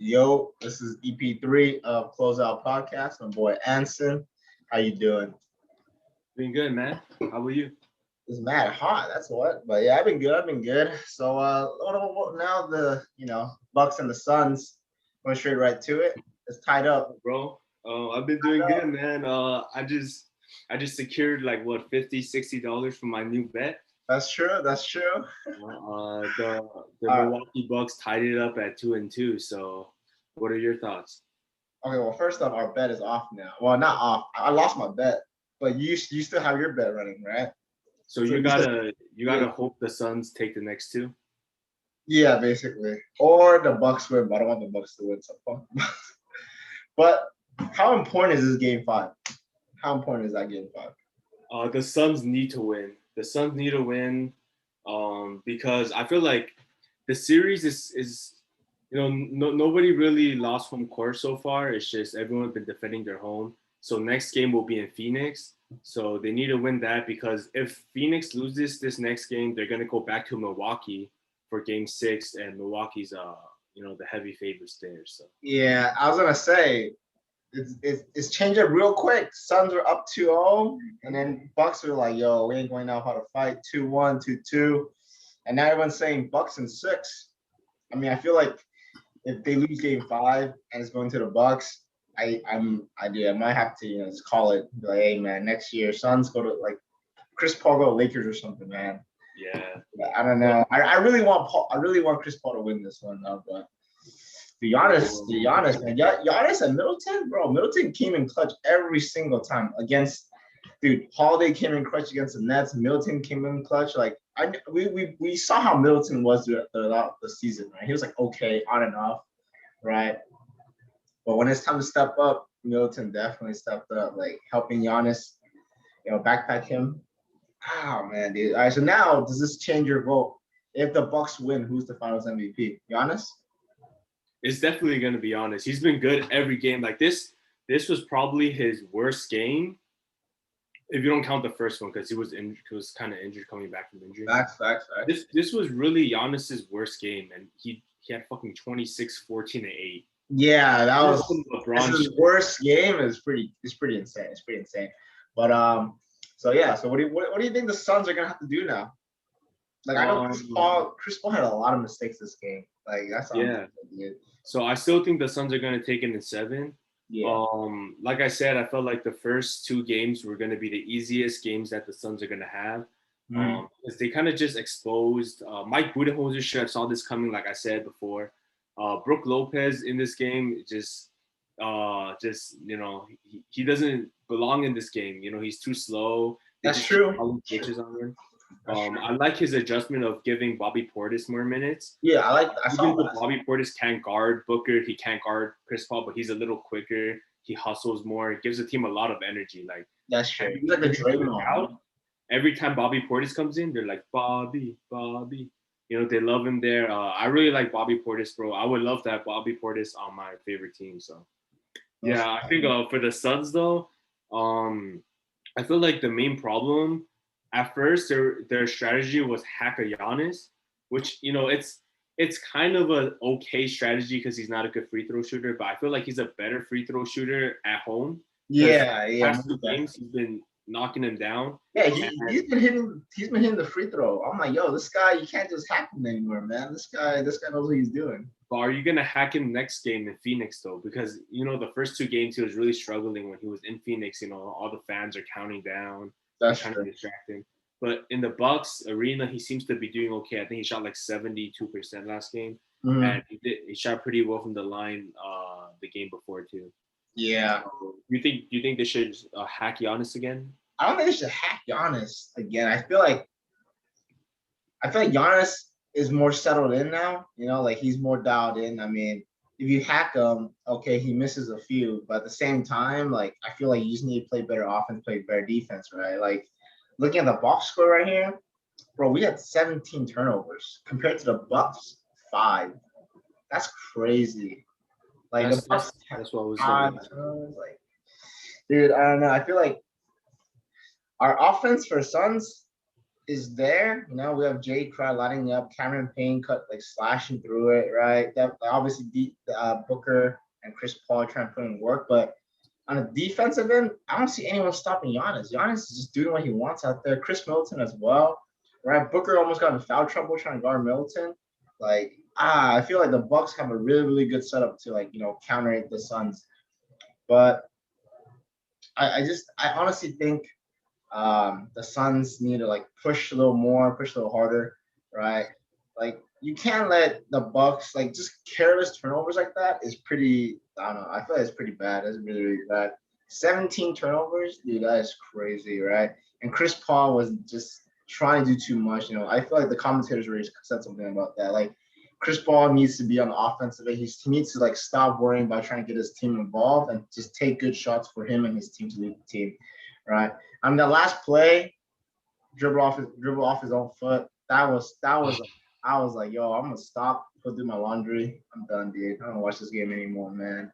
Yo, this is EP3 of Closeout Podcast. My boy Anson. How you doing? Been good, man. How about you? It's mad hot. That's what. But yeah, I've been good. So now the Bucks and the Suns. Going straight right to it. It's tied up, bro. I've been doing good, man. I just secured like what $50-$60 for my new bet. That's true. The Milwaukee Bucks tied it up at 2-2. So, what are your thoughts? Okay, well, first off, our bet is off now. Well, not off. I lost my bet, but you still have your bet running, right? So you gotta hope the Suns take the next two. Yeah, basically, or the Bucks win. But I don't want the Bucks to win. So fuck. But how important is this game 5? How important is that game 5? The Suns need to win. Because I feel like the series is nobody really lost home court so far. It's just everyone's been defending their home. So next game will be in Phoenix. So they need to win that because if Phoenix loses this next game, they're gonna go back to Milwaukee for Game 6, and Milwaukee's the heavy favorites there. So yeah, I was gonna say it's changed it real quick. Suns are up 2-0, and then Bucks are like, yo, we ain't going out how to fight 2-1, 2-2, and now everyone's saying Bucks in 6. I mean, I feel like if they lose Game 5 and it's going to the Bucks, I might have to just call it. Be like, hey man, next year Suns go to like Chris Paul go to Lakers or something, man. Yeah. I don't know. I really want Chris Paul to win this one though, but to be honest, man, Giannis and Middleton, bro. Middleton came in clutch every single time against. Dude, Holiday came in clutch against the Nets. Middleton came in clutch. Like we saw how Middleton was throughout the season, right? He was like okay, on and off, right? But when it's time to step up, Middleton definitely stepped up, like helping Giannis, backpack him. Oh man, dude. All right, so now does this change your vote? If the Bucks win, who's the Finals MVP? Giannis? It's definitely going to be Giannis. He's been good every game. Like this was probably his worst game, if you don't count the first one, because he was kind of injured coming back from injury. Facts. This was really Giannis's worst game, and he had fucking 26, 14, and 8. Yeah, that was his worst game. It's pretty insane. But so what do you think the Suns are gonna have to do now? Like I know Chris Paul had a lot of mistakes this game. Like that's So I still think the Suns are gonna take it in 7. Yeah. Like I said, I felt like the first 2 games were gonna be the easiest games that the Suns are gonna have. Because they kind of just exposed Mike Budenholzer should have saw this coming, like I said before. Brook Lopez in this game he doesn't belong in this game. He's too slow. That's true. I like his adjustment of giving Bobby Portis more minutes. Yeah, I saw that. Bobby Portis can't guard Booker. He can't guard Chris Paul, but he's a little quicker. He hustles more. It gives the team a lot of energy. Like that's true. He's like the Draymond. Every time Bobby Portis comes in, they're like, Bobby. They love him there. I really like Bobby Portis, bro. I would love to have Bobby Portis on my favorite team. So, yeah, I think for the Suns, though, I feel like the main problem at first, their strategy was hack a Giannis, which, it's kind of an okay strategy because he's not a good free throw shooter, but I feel like he's a better free throw shooter at home. Yeah. Past 2 games, he's been knocking him down. Yeah, he's been hitting the free throw. I'm like, yo, this guy, you can't just hack him anymore, man. This guy knows what he's doing. But are you gonna hack him next game in Phoenix though? Because the first 2 games he was really struggling when he was in Phoenix. All the fans are counting down. That's kind of distracting. But in the Bucks arena, he seems to be doing okay. I think he shot like 72% last game, and he shot pretty well from the line the game before too. Yeah. So you think they should hack Giannis again? I don't think they should hack Giannis again. I feel like Giannis is more settled in now. Like he's more dialed in. I mean, if you hack him, okay, he misses a few, but at the same time, like I feel like you just need to play better offense, play better defense, right? Like looking at the box score right here, bro, we had 17 turnovers compared to the Bucks 5. That's crazy. Like the Bucks that's what I was saying. Like, dude, I don't know. I feel like our offense for Suns is there. You know, we have Jay Cry lighting up, Cameron Payne slashing through it, right? That obviously Booker and Chris Paul trying to put in work, but on a defensive end, I don't see anyone stopping Giannis. Giannis is just doing what he wants out there. Chris Middleton as well, right? Booker almost got in foul trouble trying to guard Middleton. I feel like the Bucks have a really, really good setup to counter the Suns. But I honestly think the Suns need to push a little more, push a little harder, right? You can't let the Bucks just careless turnovers like that is pretty. I don't know. I feel like it's pretty bad. It's really, really bad. 17 turnovers, dude, that is crazy, right? And Chris Paul was just trying to do too much. I feel like the commentators already said something about that. Chris Paul needs to be on the offensive end. He needs to stop worrying about trying to get his team involved and just take good shots for him and his team to lead the team, right? I mean, the last play, dribble off his own foot. That was. I was like, yo, I'm gonna stop, go do my laundry. I'm done, dude. I don't watch this game anymore, man.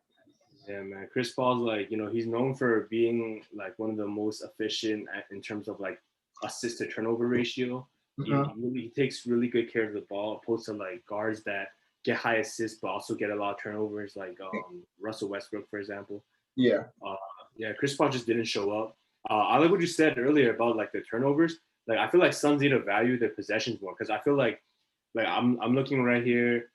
Yeah, man. Chris Paul's he's known for being one of the most efficient in terms of assist to turnover ratio. He takes really good care of the ball, opposed to guards that get high assists but also get a lot of turnovers, Russell Westbrook, for example. Yeah. Chris Paul just didn't show up. I like what you said earlier about the turnovers. I feel like Suns need to value their possessions more, because I feel like I'm looking right here.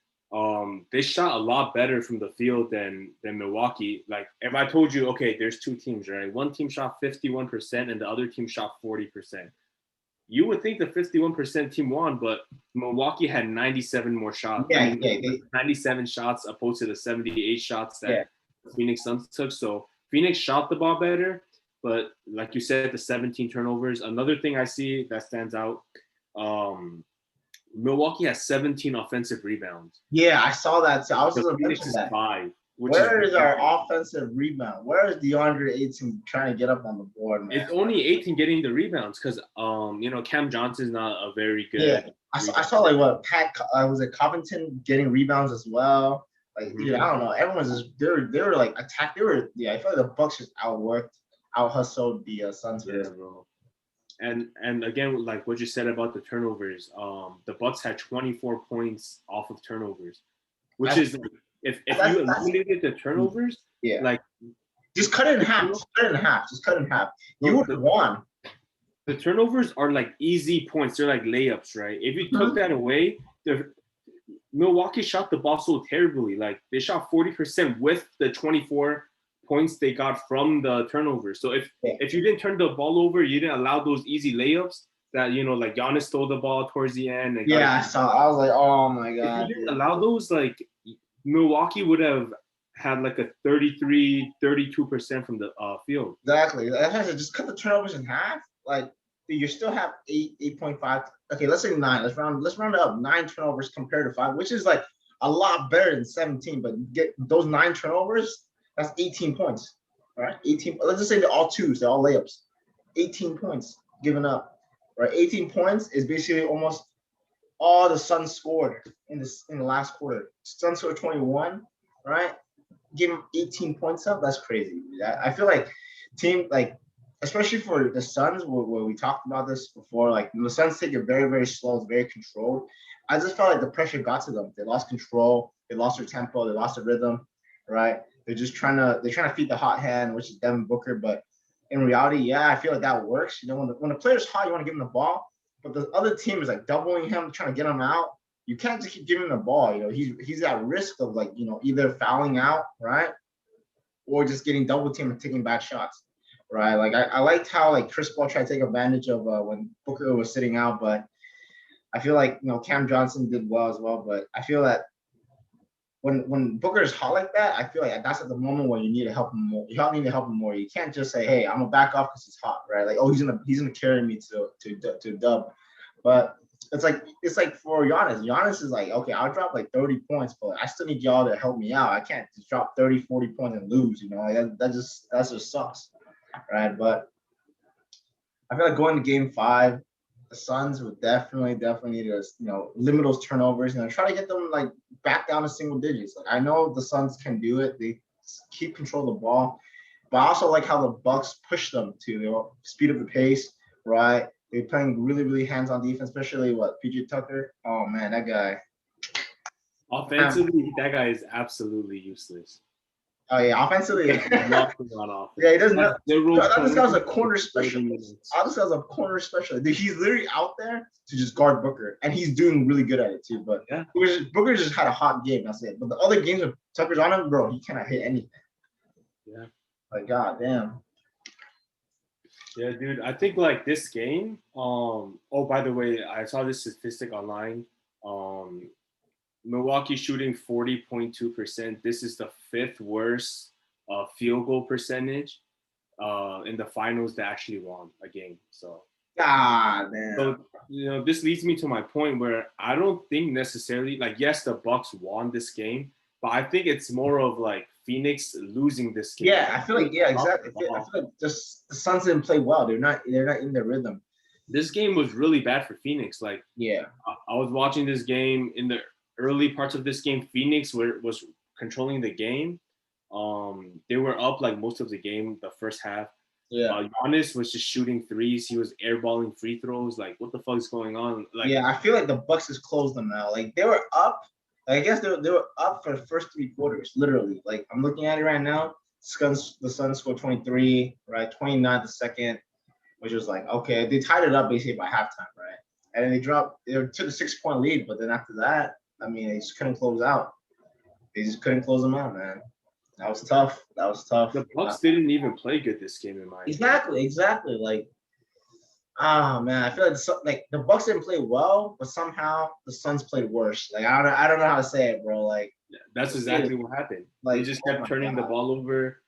They shot a lot better from the field than Milwaukee. If I told you, okay, there's two teams, right? One team shot 51% and the other team shot 40%. You would think the 51% team won, but Milwaukee had 97 more shots. 97 shots opposed to the 78 shots that Phoenix Suns took. So Phoenix shot the ball better, but like you said, the 17 turnovers. Another thing I see that stands out, Milwaukee has 17 offensive rebounds. Yeah, I saw that too. I was just going to mention that. 5. Where is our offensive rebound? Where is DeAndre Ayton trying to get up on the board, man? It's only Ayton getting the rebounds because, Cam Johnson's not a very good. Yeah, I saw Pat was it Covington getting rebounds as well. Dude, I don't know. Everyone's just they were attacked. I feel like the Bucks just out hustled the Suns. Yeah, bro. And again, what you said about the turnovers, the Bucks had 24 points off of turnovers, which is. If you eliminated the turnovers, just cut it in half. Just cut it in half. You would have won. The turnovers are easy points. They're layups, right? If you took that away, Milwaukee shot the ball so terribly. They shot 40% with the 24 points they got from the turnovers. So if you didn't turn the ball over, you didn't allow those easy layups that Giannis stole the ball towards the end. I saw. I was like, oh my god. If you didn't allow those, Milwaukee would have had a 32% from the field. Exactly. That has to just cut the turnovers in half. You still have 8.5. Okay, let's say 9. Let's round it up. 9 turnovers compared to 5, which is a lot better than 17. But get those 9 turnovers, that's 18 points. All right, 18. Let's just say they're all twos. They're all layups. 18 points given up. Right, 18 points is basically almost all the Suns scored in the last quarter. Suns scored 21, right? Give them 18 points up. That's crazy. I feel like team especially for the Suns, where we talked about this before, the Suns take it very, very slow, it's very controlled. I just felt like the pressure got to them. They lost control, they lost their tempo, they lost their rhythm, right? They're trying to feed the hot hand, which is Devin Booker. But in reality, I feel like that works. When the player's hot, you want to give him the ball. But the other team is doubling him, trying to get him out. You can't just keep giving him the ball. He's at risk of either fouling out, right, or just getting double teamed and taking bad shots, right? I liked how Chris Paul tried to take advantage of when Booker was sitting out, but I feel like Cam Johnson did well as well. But I feel that when Booker is hot like that, I feel like that's at the moment when you need to help him more. You need to help him more. You can't just say, "Hey, I'm gonna back off because he's hot," right? He's gonna carry me to dub. But it's for Giannis. Giannis is okay, I'll drop 30 points, but I still need y'all to help me out. I can't just drop 30, 40 points and lose. That just sucks, right? But I feel like going to Game 5, the Suns would definitely need to limit those turnovers. Try to get them back down to single digits. I know the Suns can do it. They keep control of the ball, but I also like how the Bucks push them to speed up the pace, right? They're playing really, really hands-on defense, especially PJ Tucker. Oh man, that guy. Offensively, that guy is absolutely useless. Oh yeah, offensively. Nothing on offense. Yeah, he doesn't know. This guy's a corner 30 specialist. minutes. This guy's a corner specialist. Dude, he's literally out there to just guard Booker, and he's doing really good at it too. But Yeah. Booker just had a hot game. That's it. But the other games with Tucker's on him, bro, he cannot hit anything. Yeah. Like, god damn. Yeah, dude. I think like this game. Oh, by the way, I saw this statistic online. Milwaukee shooting 40.2%. This is the 5th worst field goal percentage in the finals that actually won a game. So, God damn. So, this leads me to my point where I don't think necessarily, like, yes, the Bucks won this game, but I think it's more of like Phoenix losing this game. Yeah, I feel like, yeah, exactly. I feel like just the Suns didn't play well. They're not in their rhythm. This game was really bad for Phoenix. Like, yeah, I was watching this game in the early parts of this game. Phoenix was controlling the game. They were up like most of the game, the first half. Yeah. Giannis was just shooting threes. He was airballing free throws. Like, what the fuck is going on? Like, yeah, I feel like the Bucks has closed them now. Like, they were up. I guess they were up for the first 3 quarters, literally. Like, I'm looking at it right now. The Suns scored 23, right? 29 the second, which was like, okay, they tied it up basically by halftime, right? And then they took a 6-point lead, but then after that, I mean, they just couldn't close out. They just couldn't close them out, man. That was tough. The Bucks didn't even play good this game, in my opinion. Exactly. Like, man, I feel like the Bucks didn't play well, but somehow the Suns played worse. Like, I don't know how to say it, bro. Like, that's exactly what happened. Like, they just kept turning the ball over.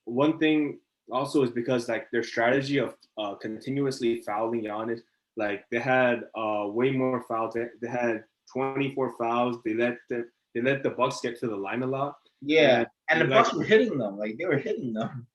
One thing also is because like their strategy of continuously fouling Giannis, like they had way more fouls. They had 24 fouls. They let the Bucks get to the line a lot. Yeah, and the Bucks were hitting them. Like, they were hitting them.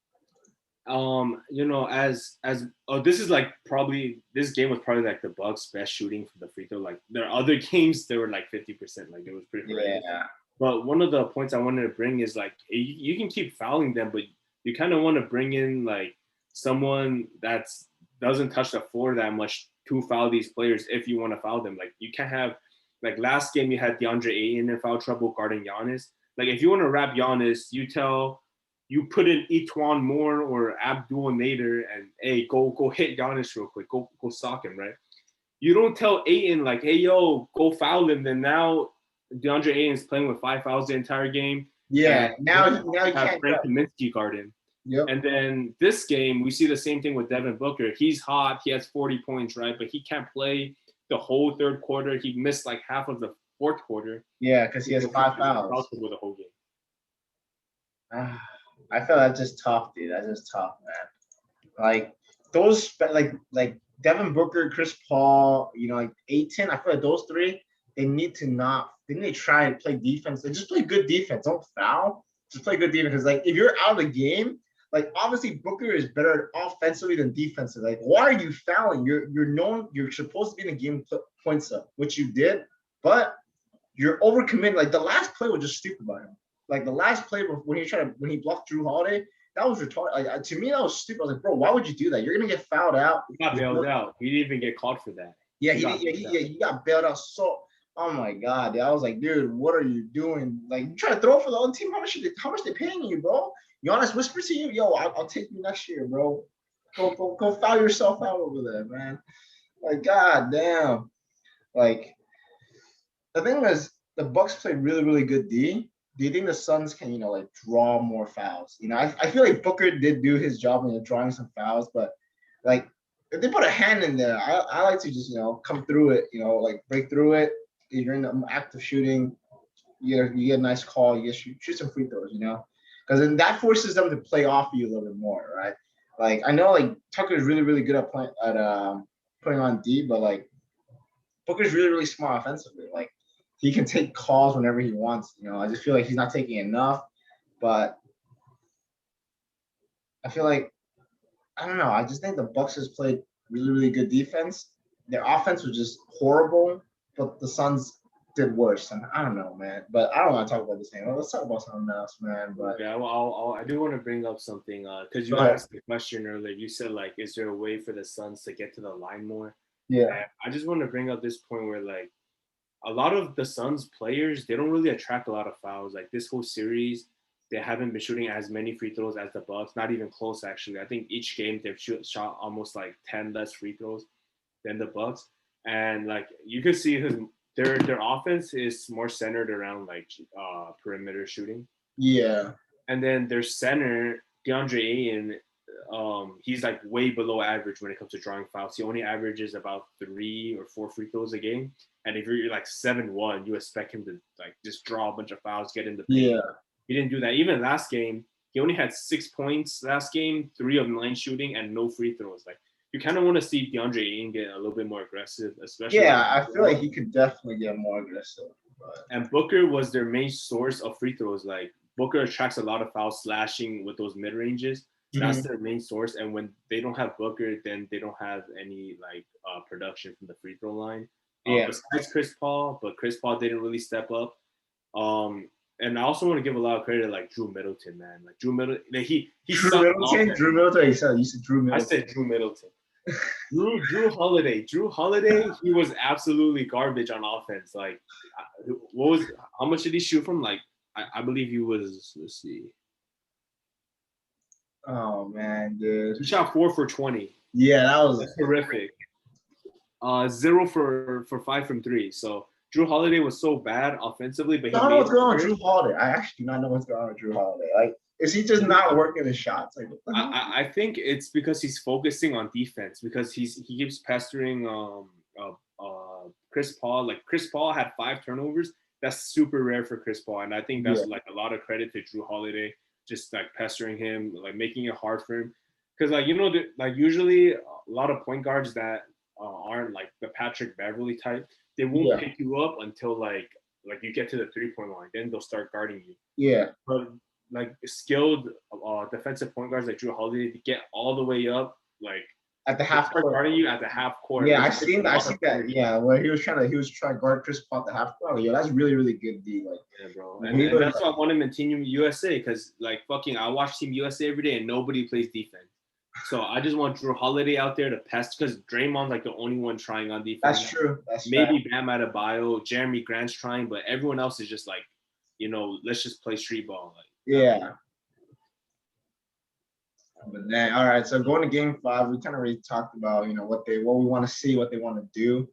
This is like probably this game was probably like the Bucks' best shooting from the free throw. Like, their other games, they were like 50%. Like, it was pretty horrendous. Yeah. But one of the points I wanted to bring is like you can keep fouling them, but you kind of want to bring in like someone that doesn't touch the floor that much to foul these players if you want to foul them. Like, you can't have, like, last game you had DeAndre Ayton in foul trouble guarding Giannis. Like, if you want to wrap Giannis, you put in Etuan Moore or Abdul Nader and, hey, go hit Giannis real quick. Go sock him, right? You don't tell Ayton, like, hey, yo, go foul him. Then now DeAndre Ayton's playing with 5 fouls the entire game. Yeah, now you have Frank Kaminsky guard him. Yep. And then this game, we see the same thing with Devin Booker. He's hot. He has 40 points, right? But he can't play the whole third quarter. He missed like half of the fourth quarter. Yeah, because he has 5 fouls. With the whole game. I feel that's just tough, dude. That's just tough, man. Like, those, like Devin Booker, Chris Paul, like Ayton, I feel like those 3, they need to try and play defense. They just play good defense. Don't foul. Just play good defense. Because, like, if you're out of the game, like, obviously Booker is better offensively than defensively. Like, why are you fouling? You're supposed to be in the game points up, which you did, but you're overcommitting. Like, the last play was just stupid by him. Like, the last play when he blocked Drew Holiday, that was retarded. Like, to me, that was stupid. I was like, bro, why would you do that? You're gonna get fouled out. He got bailed out. He didn't even get called for that. Yeah, he got bailed out. So, oh my god, dude. I was like, dude, what are you doing? Like, you try to throw for the other team. How much they paying you, bro? Giannis whispered to you, yo, I'll take you next year, bro. Go foul yourself out over there, man. Like, god damn. Like, the thing is, the Bucks played really, really good D. Do you think the Suns can, like, draw more fouls? I feel like Booker did do his job in drawing some fouls, but, like, if they put a hand in there, I like to just, come through it, like, break through it. If you're in the act of shooting, you get a nice call, you shoot some free throws, because then that forces them to play off you a little bit more, right? Like, I know, like, Tucker's really, really good at putting on D, but, like, Booker's really, really smart offensively. Like, he can take calls whenever he wants. I just feel like he's not taking enough. But I feel like, I don't know. I just think the Bucks has played really, really good defense. Their offense was just horrible, but the Suns did worse. And I don't know, man. But I don't want to talk about this thing. Let's talk about something else, man. But Yeah, well, I do want to bring up something because you go ahead. asked the question earlier. You said like, is there a way for the Suns to get to the line more? Yeah. And I just want to bring up this point where like a lot of the Suns players, they don't really attract a lot of fouls. Like this whole series, they haven't been shooting as many free throws as the Bucks. Not even close, actually. I think each game they've shot almost like 10 less free throws than the Bucks. And like you could see their offense is more centered around like perimeter shooting. Yeah. And then their center, DeAndre Ayton, he's like way below average when it comes to drawing fouls. He only averages about 3 or 4 free throws a game. And if you're like 7-1, you expect him to like just draw a bunch of fouls, get in the paint. Yeah. He didn't do that. Even last game, he only had 6 points last game, 3 of 9 shooting, and no free throws. Like you kind of want to see DeAndre Ayton get a little bit more aggressive, especially. Yeah, I feel like he could definitely get more aggressive. But... And Booker was their main source of free throws. Like Booker attracts a lot of fouls slashing with those mid ranges. That's their main source. And when they don't have Booker, then they don't have any like production from the free throw line. Besides Chris Paul, but Chris Paul didn't really step up. And I also want to give a lot of credit to like Drew Middleton, man. Like Drew Middleton, like, he Drew Middleton. You said Drew Middleton. I said Drew Middleton. Drew Holiday, he was absolutely garbage on offense. Like, how much did he shoot from? Like, I believe he was. Let's see. Oh man, dude. He shot 4 for 20. Yeah, that's horrific. 0 for 5 from 3. So Drew Holiday was so bad offensively, but I don't know what's going on with Drew Holiday. I actually do not know what's going on with Drew Holiday. Like, is he just not working his shots? Like, I think it's because he's focusing on defense because he keeps pestering Chris Paul. Like Chris Paul had 5 turnovers. That's super rare for Chris Paul, and I think that's like a lot of credit to Drew Holiday, just like pestering him, like making it hard for him. Because like like usually a lot of point guards that aren't like the Patrick Beverly type, they won't pick you up until like you get to the 3-point line. Then they'll start guarding you. Yeah. But like skilled defensive point guards like Drew Holiday to get all the way up, like at the half court, guarding you at the half court. Yeah, I seen that. Yeah, where he was trying to guard Chris Paul at the half court. Yeah, that's really, really good D. Like, yeah, bro. And that's why I want him in Team USA because like fucking I watch Team USA every day and nobody plays defense. So I just want Drew Holiday out there to pest because Draymond's like the only one trying on defense. That's true. Maybe Bam Adebayo, Jeremy Grant's trying, but everyone else is just like, let's just play street ball. Like, yeah. But then, all right. So going to Game 5, we kind of already talked about what we want to see, what they want to do.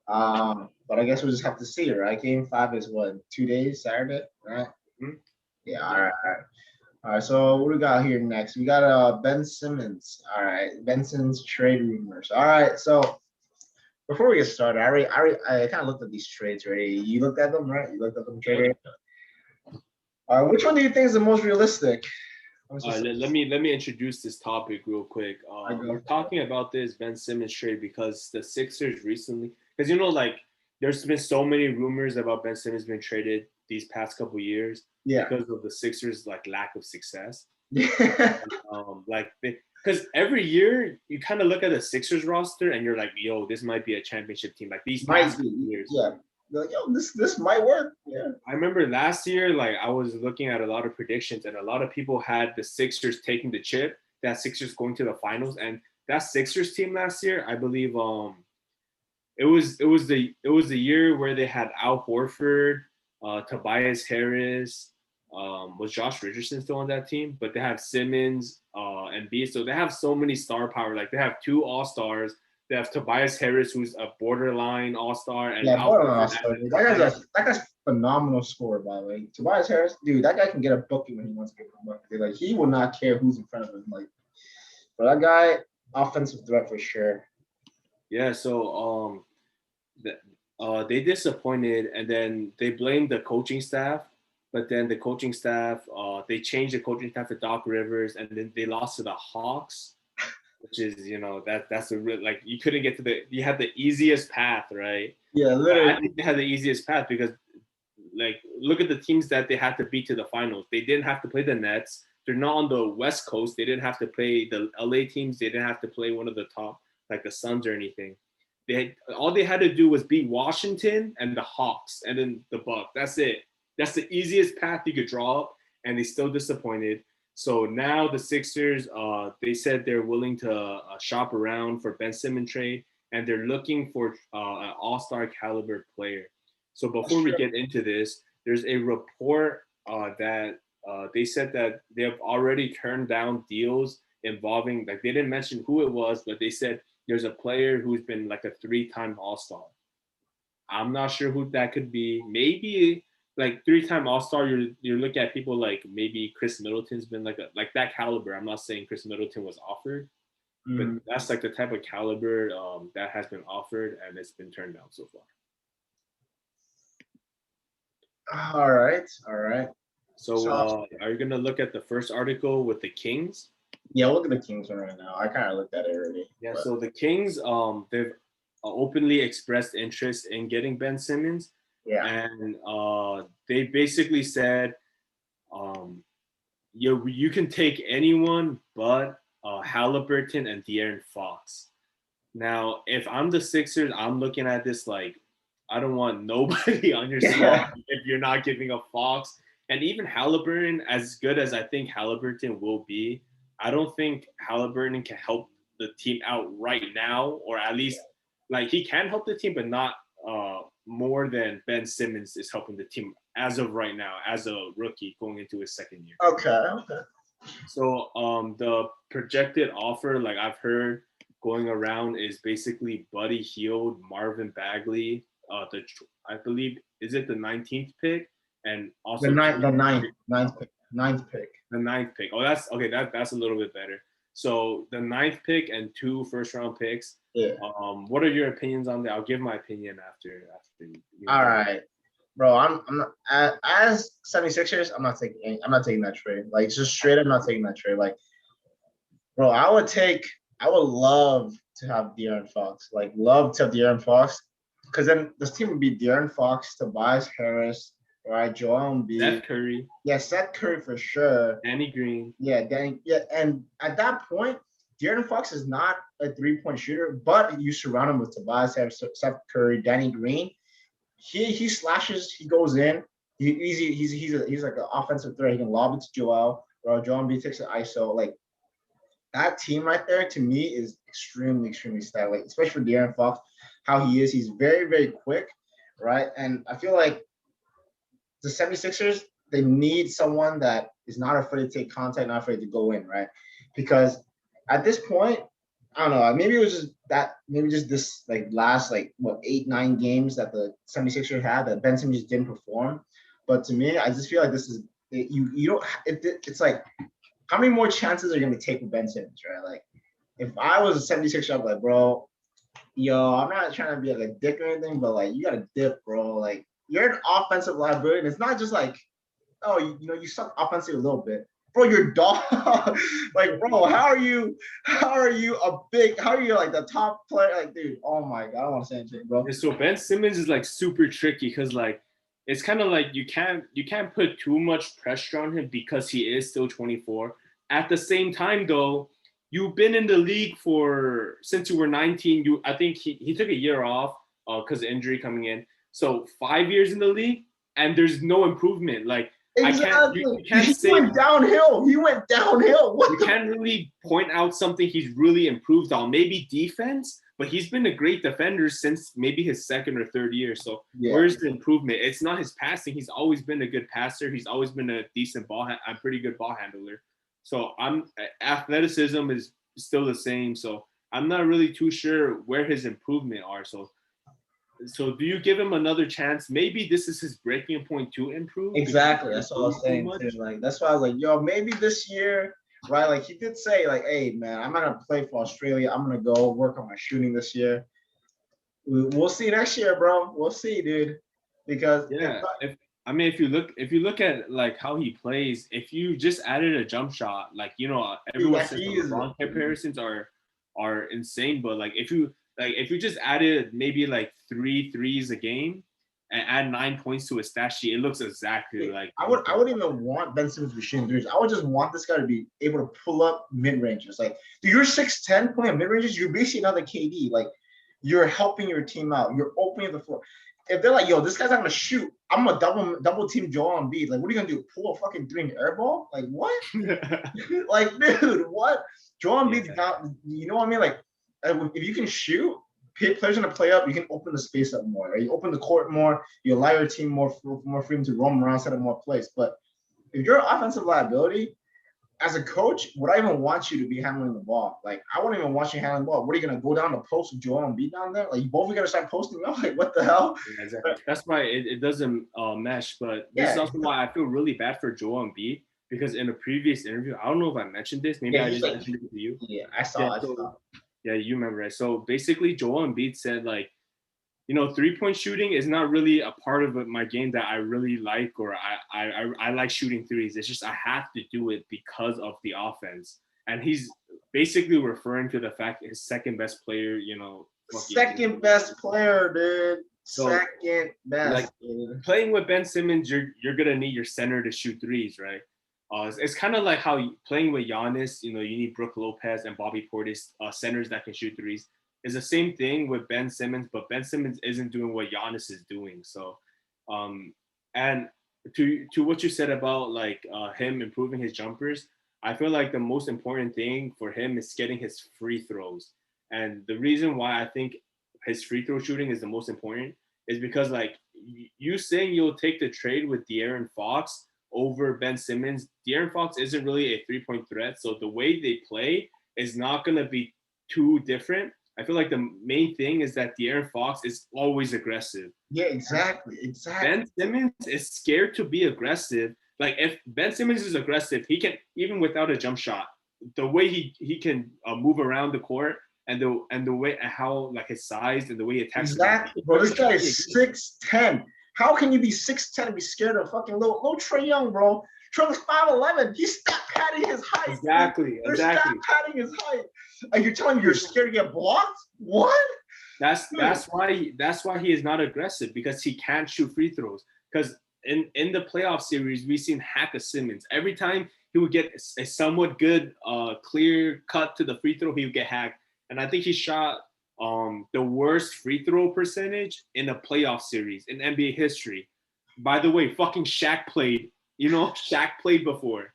But I guess we'll just have to see, right? Game 5 is what, 2 days, Saturday, right? Mm-hmm. Yeah. All right. So what do we got here next? We got Ben Simmons. All right, Ben Simmons trade rumors. All right. So before we get started, I kind of looked at these trades already. You looked at them, right? You looked at them trade. Which one do you think is the most realistic? Let me introduce this topic real quick. We're talking about this Ben Simmons trade because the Sixers recently, because like there's been so many rumors about Ben Simmons being traded these past couple years because of the Sixers like lack of success. Because every year you kind of look at the Sixers roster and you're like, yo, this might be a championship team. Like these past years. Yeah. Like, yo, this might work. Yeah. I remember last year, like I was looking at a lot of predictions, and a lot of people had the Sixers taking the chip, that Sixers going to the finals, and that Sixers team last year, I believe, it was the year where they had Al Horford, Tobias Harris, was Josh Richardson still on that team? But they have Simmons, and B. So they have so many star power. Like they have 2 All-Stars. They have Tobias Harris, who's a borderline all-star, and borderline all-star. That guy's phenomenal scorer, by the way. Tobias Harris, dude, that guy can get a bucket when he wants to get a bucket. Like he will not care who's in front of him. Like, for that guy, offensive threat for sure. Yeah. So they disappointed, and then they blamed the coaching staff. But then the coaching staff, they changed the coaching staff to Doc Rivers, and then they lost to the Hawks. Which is, that's a real, like, you couldn't get to you had the easiest path, right? Yeah, literally. I think they had the easiest path because, like, look at the teams that they had to beat to the finals. They didn't have to play the Nets. They're not on the West Coast. They didn't have to play the LA teams. They didn't have to play one of the top, like the Suns or anything. all they had to do was beat Washington and the Hawks and then the Bucks. That's it. That's the easiest path you could draw up, and they still disappointed. So now the Sixers, they said they're willing to shop around for Ben Simmons trade, and they're looking for an all-star caliber player. So before we get into this, there's a report that they said that they have already turned down deals involving, like, they didn't mention who it was, but they said there's a player who's been like a 3-time all-star. I'm not sure who that could be. Maybe like 3-time all-star, you're looking at people like maybe Chris Middleton's been like that caliber. I'm not saying Chris Middleton was offered, but that's like the type of caliber that has been offered, and it's been turned down so far. All right. So are you gonna look at the first article with the Kings? Yeah, look at the Kings one right now. I kind of looked at it already. Yeah, so the Kings, they've openly expressed interest in getting Ben Simmons. Yeah. And they basically said, you can take anyone but Halliburton and De'Aaron Fox. Now, if I'm the Sixers, I'm looking at this like, I don't want nobody on your squad if you're not giving up Fox. And even Halliburton, as good as I think Halliburton will be, I don't think Halliburton can help the team out right now, or at least like he can help the team, but not more than Ben Simmons is helping the team as of right now, as a rookie going into his second year. Okay. So the projected offer, like I've heard going around, is basically Buddy Hield, Marvin Bagley, I believe, is it the 19th pick? And also the ninth pick. The 9th pick. Oh, that's okay. That's a little bit better. So the 9th pick and 2 first-round picks. Yeah. What are your opinions on that? I'll give my opinion after. All right, bro. I'm not, as 76ers. I'm not taking that trade. Like, just straight up, not taking that trade. Like, bro, I would love to have De'Aaron Fox. Like, love to have De'Aaron Fox, because then this team would be De'Aaron Fox, Tobias Harris, right? Joel Embiid, Seth Curry. Yeah, Seth Curry for sure. Danny Green. Yeah, and at that point, De'Aaron Fox is not a 3-point shooter, but you surround him with Tobias Harris, Seth Curry, Danny Green. He slashes, he goes in. He's like an offensive threat. He can lob it to Joel, or Joel Embiid takes an ISO. Like, that team right there to me is extremely, extremely stout. Like, especially for De'Aaron Fox, how he is. He's very, very quick, right? And I feel like the 76ers, they need someone that is not afraid to take contact, not afraid to go in, right? Because at this point, I don't know, maybe it was just this like last 8-9 games that the 76ers had that Ben Simmons just didn't perform. But to me, I just feel like this is you don't. It's like, how many more chances are you going to take with Ben Simmons, right? Like, if I was a 76er, I'd be like, bro, I'm not trying to be like a dick or anything, but like, you got to dip, bro. Like, you're an offensive liability, and it's not just like, oh, you suck offensively a little bit. Bro, you're dog. Like, bro, how are you like the top player? Like, dude, oh my God, I don't want to say anything, bro. And so Ben Simmons is like super tricky, because like it's kind of like you can't put too much pressure on him because he is still 24. At the same time, though, you've been in the league since you were 19. I think he took a year off because of injury coming in. So 5 years in the league, and there's no improvement. Like, exactly. You can't he say went downhill. You can't really point out something he's really improved on. Maybe defense, but he's been a great defender since maybe his second or third year. So where's the improvement? It's not his passing. He's always been a good passer. He's always been a decent a pretty good ball handler. So athleticism is still the same. So I'm not really too sure where his improvement are. So do you give him another chance? Maybe this is his breaking point to improve. Exactly. That's what I was saying too. Like, that's why I was like, yo, maybe this year, right? Like, he did say, like, hey man, I'm not gonna play for Australia. I'm gonna go work on my shooting this year. We'll see next year, bro. We'll see, dude. Because if you look at like how he plays, if you just added a jump shot, like, everyone says the LeBron comparisons are insane, but like if you just added maybe like 3 threes a game and add 9 points to his stat sheet, it looks exactly like. I wouldn't even want Ben Simmons to be shooting threes. I would just want this guy to be able to pull up mid ranges. Like, dude, you're 6'10", playing mid ranges. You're basically another KD. Like, you're helping your team out. You're opening the floor. If they're like, yo, this guy's not gonna shoot, I'm gonna double team Joel Embiid. Like, what are you gonna do? Pull a fucking 3 and air ball? Like, what? Like, dude, what? Joel Embiid's not. You know what I mean? Like, if you can shoot, players gonna play up. You can open the space up more. Right? You open the court more. You allow your team more freedom to roam around, set up more plays. But if you're an offensive liability, as a coach, would I even want you to be handling the ball? Like, I wouldn't even want you handling the ball. What are you gonna go down the post with Joel Embiid down there? Like, you both are gonna start posting up. Like, what the hell? Yeah, exactly. That's why it doesn't mesh. But this is also why I feel really bad for Joel Embiid, because in a previous interview, I don't know if I mentioned this. Maybe I just mentioned it to you. Yeah, I saw. Yeah, you remember, right? So basically, Joel Embiid said, like, 3-point shooting is not really a part of my game that I really like, or I like shooting threes. It's just I have to do it because of the offense. And he's basically referring to the fact his second best player, second best player, dude. So, second best. Like, playing with Ben Simmons, you're gonna need your center to shoot threes, right? It's kind of like how playing with Giannis, you need Brook Lopez and Bobby Portis, centers that can shoot threes. It's the same thing with Ben Simmons, but Ben Simmons isn't doing what Giannis is doing. So, and to what you said about like him improving his jumpers, I feel like the most important thing for him is getting his free throws. And the reason why I think his free throw shooting is the most important is because, like, you saying you'll take the trade with De'Aaron Fox over Ben Simmons. De'Aaron Fox isn't really a 3-point threat, so the way they play is not going to be too different. I feel like the main thing is that De'Aaron Fox is always aggressive. Yeah, exactly. Ben Simmons is scared to be aggressive. Like, if Ben Simmons is aggressive, he can, even without a jump shot, the way he can move around the court and the way how, like, his size and the way he attacks. Exactly, bro. This guy is 6'10". How can you be 6'10" and be scared of fucking little Trae Young, bro? Trae's 5'11". He's stop padding his height. Exactly. Stop padding his height. And you're telling me you're scared to get blocked? What? That's why he is not aggressive, because he can't shoot free throws. Because in the playoff series, we've seen hack of Simmons. Every time he would get a somewhat good clear cut to the free throw, he would get hacked. And I think he shot the worst free throw percentage in a playoff series in NBA history. By the way, fucking Shaq played. Shaq played before,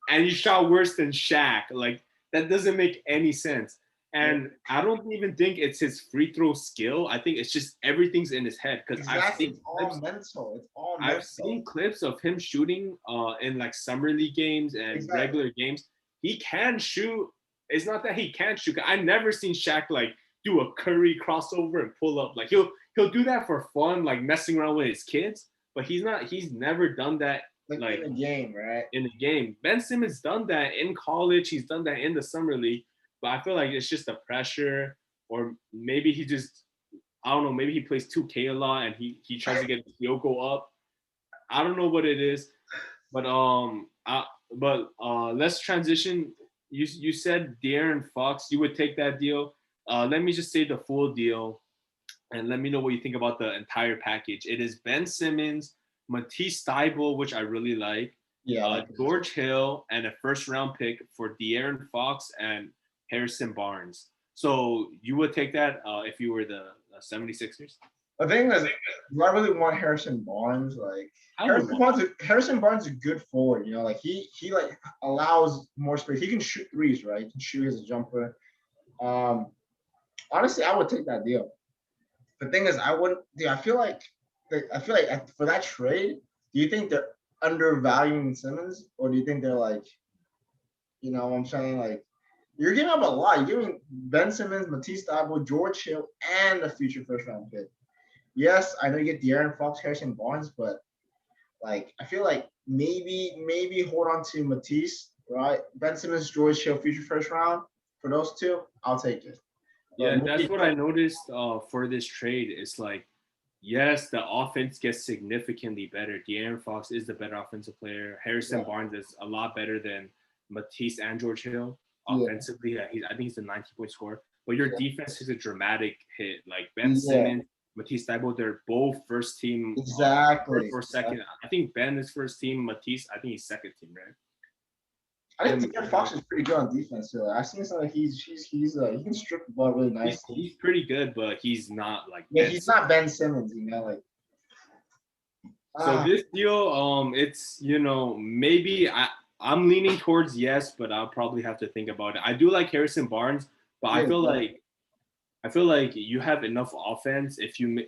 and he shot worse than Shaq. Like, that doesn't make any sense. And I don't even think it's his free throw skill. I think it's just everything's in his head. Because it's all mental. I've seen clips of him shooting in like summer league games and regular games. He can shoot. It's not that he can't shoot. I've never seen Shaq like do a Curry crossover and pull up. Like, he'll do that for fun, like messing around with his kids. But he's never done that. Like in the game, right? In the game. Ben Simmons done that in college. He's done that in the summer league. But I feel like it's just the pressure, or maybe he just, I don't know, maybe he plays 2K a lot and he tries to get the Yoko up. I don't know what it is. But let's transition. You said De'Aaron Fox, you would take that deal. Let me just say the full deal, and let me know what you think about the entire package. It is Ben Simmons, Matisse Thybulle, which I really like. Yeah. George Hill, and a first-round pick for De'Aaron Fox and Harrison Barnes. So you would take that if you were the 76ers? The thing is, do I really want Harrison Barnes? Like, Harrison Barnes is a good forward. Like he like allows more space. He can shoot threes, right? He can shoot as a jumper. Honestly, I would take that deal. The thing is, I wouldn't. I feel like for that trade, do you think they're undervaluing Simmons, or do you think they're like, what I'm saying, like, you're giving up a lot. You're giving Ben Simmons, Matisse Thybulle, George Hill, and a future first-round pick. Yes, I know you get De'Aaron Fox, Harrison Barnes, but like, I feel like maybe hold on to Matisse, right? Ben Simmons, George Hill, future first round. For those two, I'll take it. Yeah, that's what I noticed for this trade. It's like, yes, the offense gets significantly better. De'Aaron Fox is the better offensive player. Harrison Barnes is a lot better than Matisse and George Hill offensively. Yeah. I think he's a 90-point scorer. But your defense is a dramatic hit. Like Ben Simmons, Matisse Thybulle, they're both first team. Exactly. Or second. I think Ben is first team. Matisse, I think he's second team, right? I think De'Aaron Fox is pretty good on defense too. I've seen some. He can strip the ball really nicely. He's pretty good, but he's not like he's not Ben Simmons, like. So this deal, it's maybe I'm leaning towards yes, but I'll probably have to think about it. I do like Harrison Barnes, but I feel like you have enough offense if you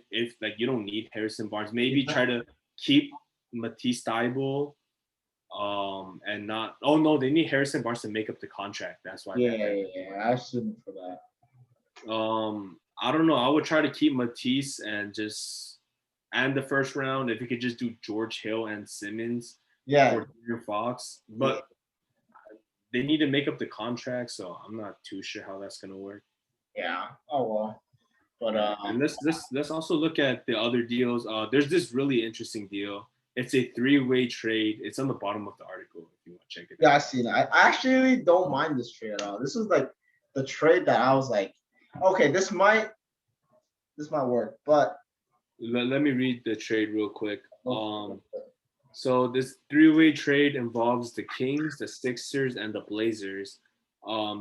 don't need Harrison Barnes. Maybe try to keep Matisse Thybulle, and not. Oh no, they need Harrison Barnes to make up the contract. That's why. Yeah. I assumed for that. I don't know. I would try to keep Matisse and the first round. If you could just do George Hill and Simmons. Yeah. Or Fox, but they need to make up the contract, so I'm not too sure how that's gonna work. Yeah. Oh well. But and let's also look at the other deals. There's this really interesting deal. It's a 3-way trade. It's on the bottom of the article if you want to check it out. Yeah, I seen it. I actually don't mind this trade at all. This is like the trade that I was like, okay, this might work, but let me read the trade real quick. So this 3-way trade involves the Kings, the Sixers, and the Blazers.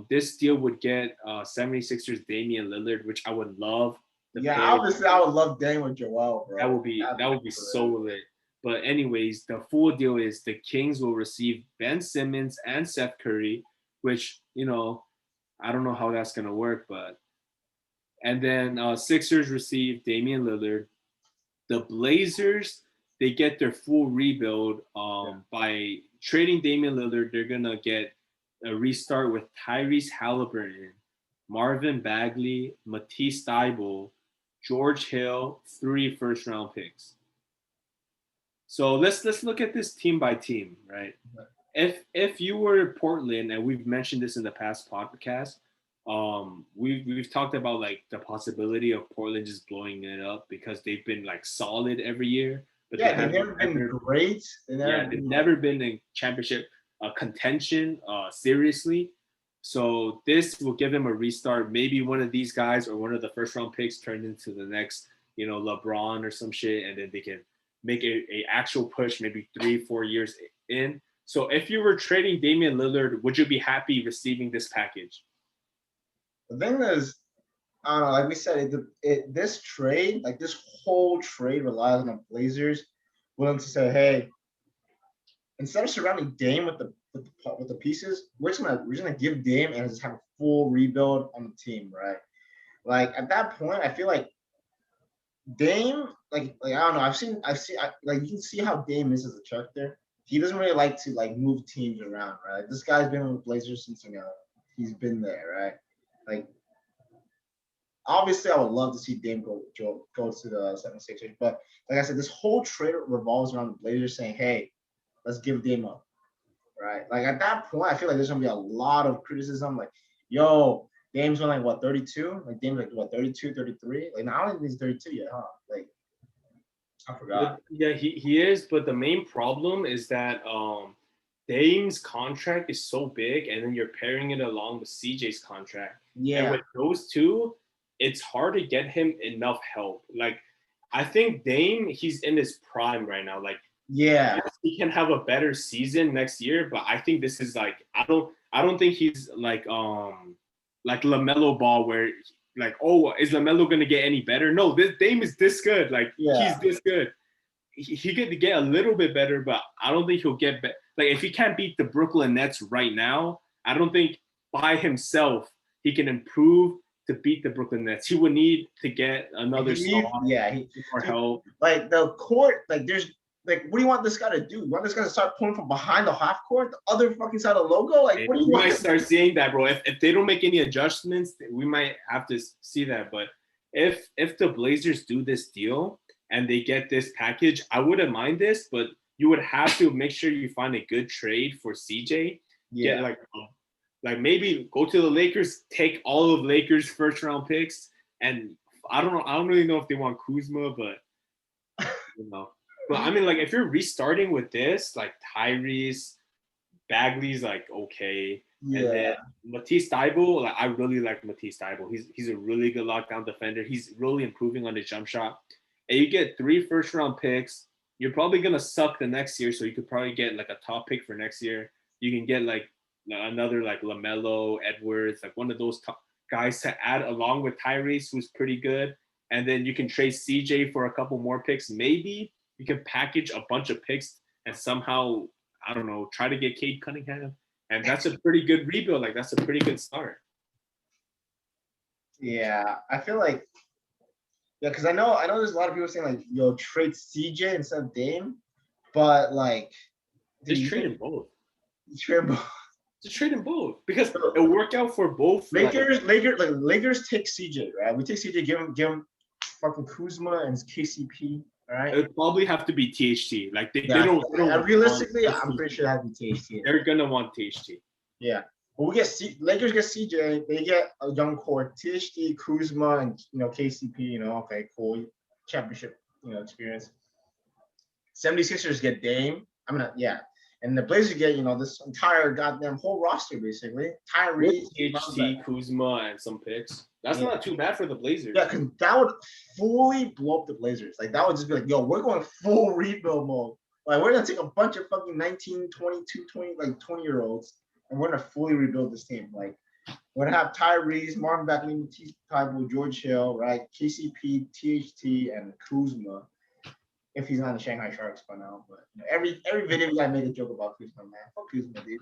This deal would get 76ers Damien Lillard, which I would love. Obviously I would love Dame with Joel, bro. That would be so lit. But anyways, the full deal is the Kings will receive Ben Simmons and Seth Curry, which, I don't know how that's gonna work, and then Sixers receive Damian Lillard. The Blazers, they get their full rebuild by trading Damian Lillard. They're gonna get a restart with Tyrese Halliburton, Marvin Bagley, Matisse Thybulle, George Hill, 3 first-round picks. So let's look at this team by team, right? If you were Portland, and we've mentioned this in the past podcast, we've talked about like the possibility of Portland just blowing it up because they've been like solid every year. But they've never been great. They've never been in championship contention seriously. So this will give them a restart. Maybe one of these guys or one of the first round picks turned into the next, LeBron or some shit, and then they can make a actual push maybe 3-4 years in. So if you were trading Damian Lillard, would you be happy receiving this package? The thing is, I don't know, like we said, this trade, like this whole trade relies on the Blazers willing to say, hey, instead of surrounding Dame with the pieces, we're just gonna give Dame and just have a full rebuild on the team, right? Like at that point, I feel like Dame, like I don't know, I've seen like you can see how Dame is as a character. He doesn't really like to like move teams around, right? This guy's been with the Blazers since he's been there, right? Like obviously I would love to see Dame go to the 76ers, but like I said, this whole trade revolves around the Blazers saying, hey, let's give Dame up, right? Like at that point, I feel like there's gonna be a lot of criticism, like, yo, Dame's on like what, 32? Like Dame's like what, 32, 33? Like now I don't think he's 32 yet, huh? Like I forgot. Yeah, he is, but the main problem is that Dame's contract is so big, and then you're pairing it along with CJ's contract. Yeah. And with those two, it's hard to get him enough help. Like, I think Dame, he's in his prime right now. Like, yeah, he can have a better season next year, but I think this is like I don't think he's like LaMelo Ball where like, oh, is LaMelo gonna get any better? No, this Dame is this good. Like he's this good. He could get a little bit better, but I don't think he'll get better. Like if he can't beat the Brooklyn Nets right now, I don't think by himself he can improve to beat the Brooklyn Nets. He would need to get another star. Yeah, for help. Like the court, like there's like, what do you want this guy to do? You want this guy to start pulling from behind the half court, the other fucking side of the logo? Like, what do you want? We might start seeing that, bro. If they don't make any adjustments, we might have to see that. But if the Blazers do this deal and they get this package, I wouldn't mind this, but you would have to make sure you find a good trade for CJ. Yeah. Get like maybe go to the Lakers, take all of Lakers first round picks, and I don't know. I don't really know if they want Kuzma, but you know. But I mean, like, if you're restarting with this, like Tyrese, Bagley's like okay, yeah. And then Matisse Thybulle, like I really like Matisse Thybulle. He's a really good lockdown defender. He's really improving on his jump shot. And you get 3 first-round picks. You're probably gonna suck the next year, so you could probably get like a top pick for next year. You can get like another like LaMelo, Edwards, like one of those guys to add along with Tyrese, who's pretty good. And then you can trade CJ for a couple more picks. Maybe you can package a bunch of picks and somehow, I don't know, try to get Cade Cunningham. And that's a pretty good rebuild. Like, that's a pretty good start. Yeah, I feel like, yeah, because I know there's a lot of people saying like, yo, trade CJ instead of Dame, but like, just trade them both. Trade both. Just trade them both because it'll work out for both. Lakers take CJ, right? We take CJ, give him fucking Kuzma and KCP. All right. It would probably have to be THT. Like they don't realistically, I'm pretty sure that would be THT. They're gonna want THT. Yeah. But Lakers get CJ, they get a young core, THT, Kuzma, and KCP, okay, cool. Championship, experience. 76ers get Dame. And the Blazers get, this entire goddamn whole roster, basically. Tyrese, THT, Kuzma, and some picks. That's not too bad for the Blazers. Yeah, because that would fully blow up the Blazers. Like, that would just be like, yo, we're going full rebuild mode. Like, we're going to take a bunch of fucking 19, 22, 20-year-olds, and we're going to fully rebuild this team. Like, we're going to have Tyrese, Marvin Bagley, Matisse Thybulle, George Hill, right? KCP, THT, and Kuzma. If he's not in the Shanghai Sharks by now. But every video you gotta make a joke about Kuzma, man. Fuck Kuzma, dude.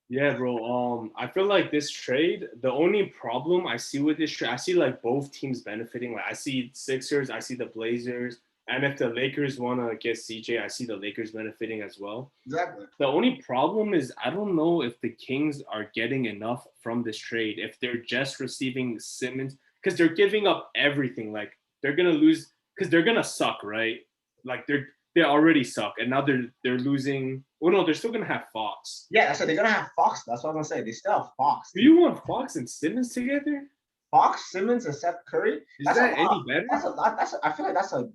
Yeah, bro. I feel like this trade, the only problem I see with this trade, I see like both teams benefiting. Like I see Sixers, I see the Blazers, and if the Lakers want to get CJ, I see the Lakers benefiting as well. Exactly. The only problem is I don't know if the Kings are getting enough from this trade. If they're just receiving Simmons, because they're giving up everything. Like they're gonna lose because they're gonna suck, right? Like they already suck, and now they're losing. Well, no, they're still gonna have Fox. Yeah, so they're gonna have Fox. That's what I'm gonna say. They still have Fox. Do you want Fox and Simmons together? Fox, Simmons, and Seth Curry. Is that any better? That's a lot. I feel like that's a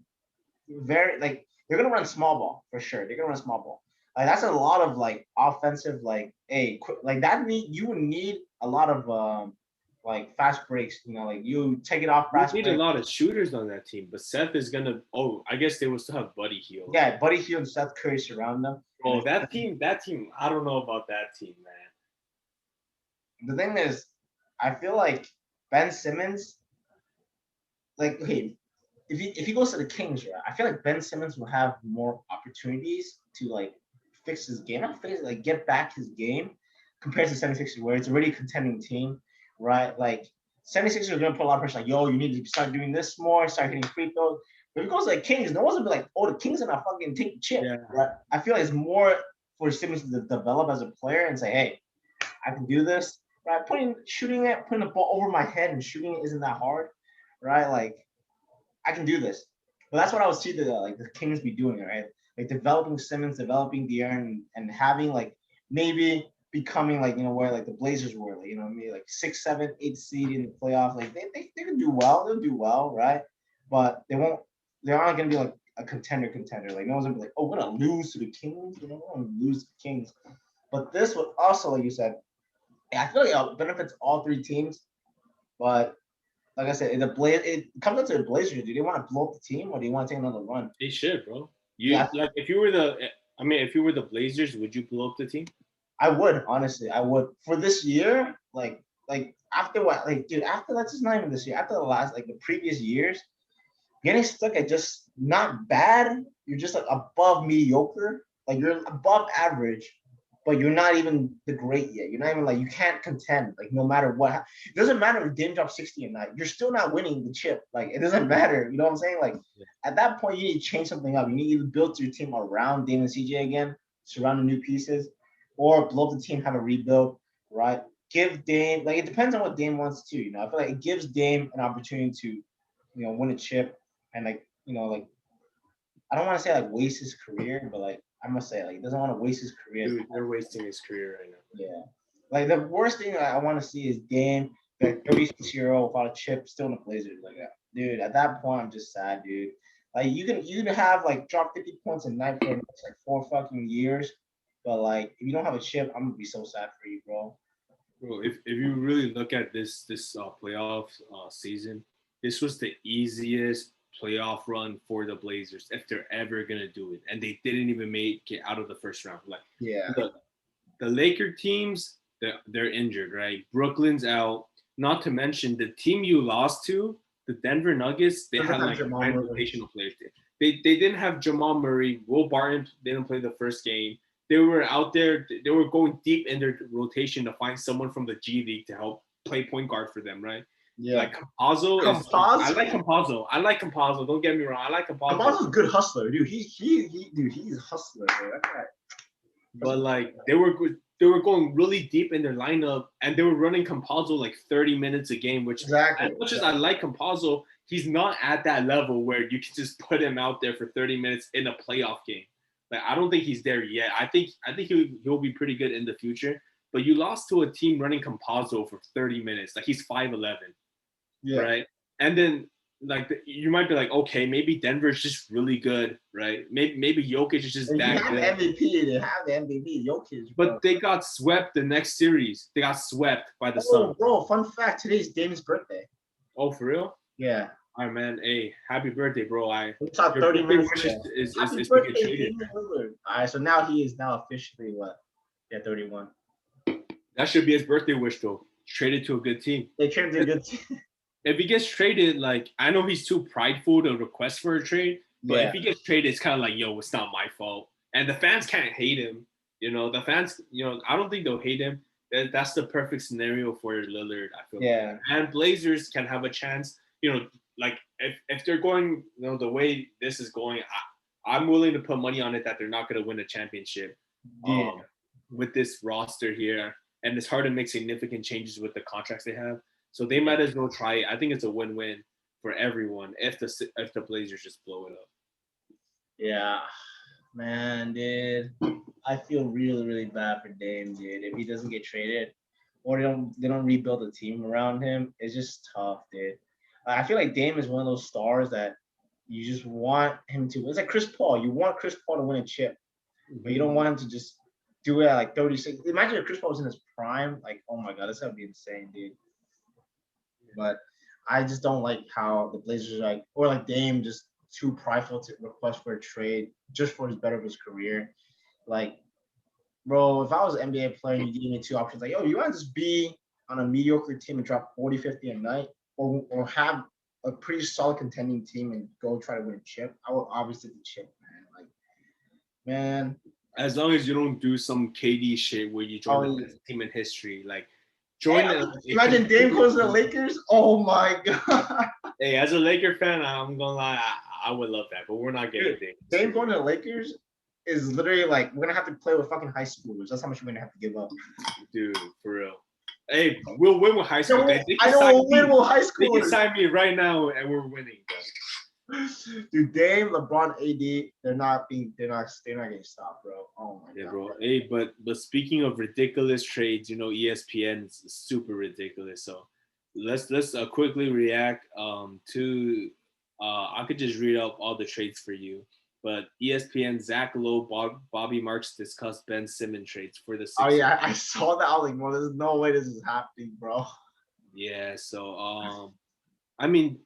very like they're gonna run small ball for sure. They're gonna run small ball. Like that's a lot of like offensive like like that you would need a lot of like fast breaks, like you take it off fast. You need a lot of shooters on that team, but Seth is gonna. Oh, I guess they will still have Buddy Hield. Yeah, Buddy Hield and Seth Curry surround them. Oh, that team. I don't know about that team, The man. thing is, I feel like Ben Simmons. Like, okay, if he goes to the Kings, right? I feel like Ben Simmons will have more opportunities to like fix his game, like get back his game compared to 76ers, where it's already a contending team. Right, like 76ers are gonna put a lot of pressure. Like, yo, you need to start doing this more, start hitting free throws. But if it goes like Kings, no one's gonna be like, oh, the Kings are not fucking take the chip. Yeah. Right? I feel like it's more for Simmons to develop as a player and say, hey, I can do this. Right, putting the ball over my head and shooting it isn't that hard. Right, like I can do this. But that's what I would see the Kings be doing, right? Like developing Simmons, developing De'Aaron, and having like maybe becoming like where like the Blazers were, like maybe like 6, 7, 8 seed in the playoffs. Like they can do well. They'll do well, right? But they won't. They're not gonna be like a contender. Like no one's gonna be like, oh, we're gonna lose to the Kings. We're gonna lose to the Kings. But this would also, like you said, I feel like it benefits all three teams. But like I said, it comes down to the Blazers. Do they want to blow up the team or do they want to take another run? They should, bro. Like if you were the Blazers, would you blow up the team? I would, honestly. I would. For this year, like after what? Like, dude, after that's just not even this year. After the previous years, getting stuck at just not bad. You're just like above mediocre. Like you're above average, but you're not even the great yet. You're not even like you can't contend. Like no matter what. It doesn't matter if Dame drops 60 a night. You're still not winning the chip. Like it doesn't matter. You know what I'm saying? Like at that point, you need to change something up. You need to build your team around Dame and CJ again, surround the new pieces. Or blow up the team, have a rebuild, right? Give Dame, like it depends on what Dame wants to, I feel like it gives Dame an opportunity to, win a chip and like I don't want to say like waste his career, but like I must say like he doesn't want to waste his career. Dude, they're wasting his career right now. Yeah. Like the worst thing I want to see is Dame, that 36-year-old without a chip, still in the Blazers. Like dude, at that point I'm just sad, dude. Like you can have like drop 50 points a night for like 4 fucking years. But like, if you don't have a chip, I'm gonna be so sad for you, bro. Bro, if you really look at this playoff season, this was the easiest playoff run for the Blazers if they're ever gonna do it, and they didn't even make it out of the first round. Like, yeah, the Laker teams, they're injured, right? Brooklyn's out. Not to mention the team you lost to, the Denver Nuggets, they had like 9 rotational players. They didn't have Jamal Murray. Will Barton didn't play the first game. They were out there. They were going deep in their rotation to find someone from the G League to help play point guard for them, right? Yeah. Like Campazzo. I like Campazzo. I like Campazzo. Don't get me wrong. I like Campazzo. Campazzo's a good hustler, dude. He's a hustler, bro. That guy. But like they were going really deep in their lineup, and they were running Campazzo like 30 minutes a game, which as much as I like Campazzo, he's not at that level where you can just put him out there for 30 minutes in a playoff game. Like I don't think he's there yet. I think he'll be pretty good in the future. But you lost to a team running Campazzo for 30 minutes. Like he's 5'11", right? And then like you might be like, okay, maybe Denver's just really good, right? Maybe Jokic is just that good. They have the MVP, Jokic. Bro. But they got swept the next series. They got swept by the Suns. Bro, fun fact: today's Damien's birthday. Oh, for real? Yeah. All right, man. Hey, happy birthday, bro. We talked 30 minutes. Is happy birthday, Lillard. All right, so now he is officially what? Yeah, 31. That should be his birthday wish, though. Traded to a good team. They traded to a good team. If he gets traded, like I know he's too prideful to request for a trade, but if he gets traded, it's kind of like, yo, it's not my fault. And the fans can't hate him. You know, the fans, I don't think they'll hate him. That's the perfect scenario for Lillard, I feel. Yeah. And Blazers can have a chance, like if they're going, the way this is going, I'm willing to put money on it that they're not going to win a championship with this roster here. And it's hard to make significant changes with the contracts they have. So they might as well try it. I think it's a win-win for everyone if the Blazers just blow it up. Yeah, man, dude. I feel really, really bad for Dame, dude. If he doesn't get traded or they don't rebuild the team around him, it's just tough, dude. I feel like Dame is one of those stars that you just want him to. It's like Chris Paul. You want Chris Paul to win a chip, but you don't want him to just do it at like 36. Imagine if Chris Paul was in his prime. Like, oh my God, that's gonna be insane, dude. But I just don't like how the Blazers are like Dame just too prideful to request for a trade just for his better of his career. Like, bro, if I was an NBA player and you gave me two options, like, yo, you want to just be on a mediocre team and drop 40, 50 a night, or have a pretty solid contending team and go try to win a chip, I would obviously the chip, man. Like, man. As long as you don't do some KD shit where you join the best team in history, like. Imagine Dame goes to the Lakers. Oh my God. Hey, as a Laker fan, I'm gonna lie, I would love that, but we're not getting Dame. Dame going to the Lakers is literally like we're gonna have to play with fucking high schoolers. That's how much we're gonna have to give up. Dude, for real. Hey, we'll win with high school. I know we'll win with high schoolers. They can sign me right now, and we're winning. Bro. Dude, Dame, LeBron, AD, they're not getting stopped, bro. Oh my God. Bro. Hey, but speaking of ridiculous trades, ESPN is super ridiculous. So let's quickly react to I could just read up all the trades for you. But ESPN, Zach Lowe, Bobby Marks discussed Ben Simmons trades for the Sixers. Oh yeah, I saw that. I was like, well, there's no way this is happening, bro. Yeah, so I mean,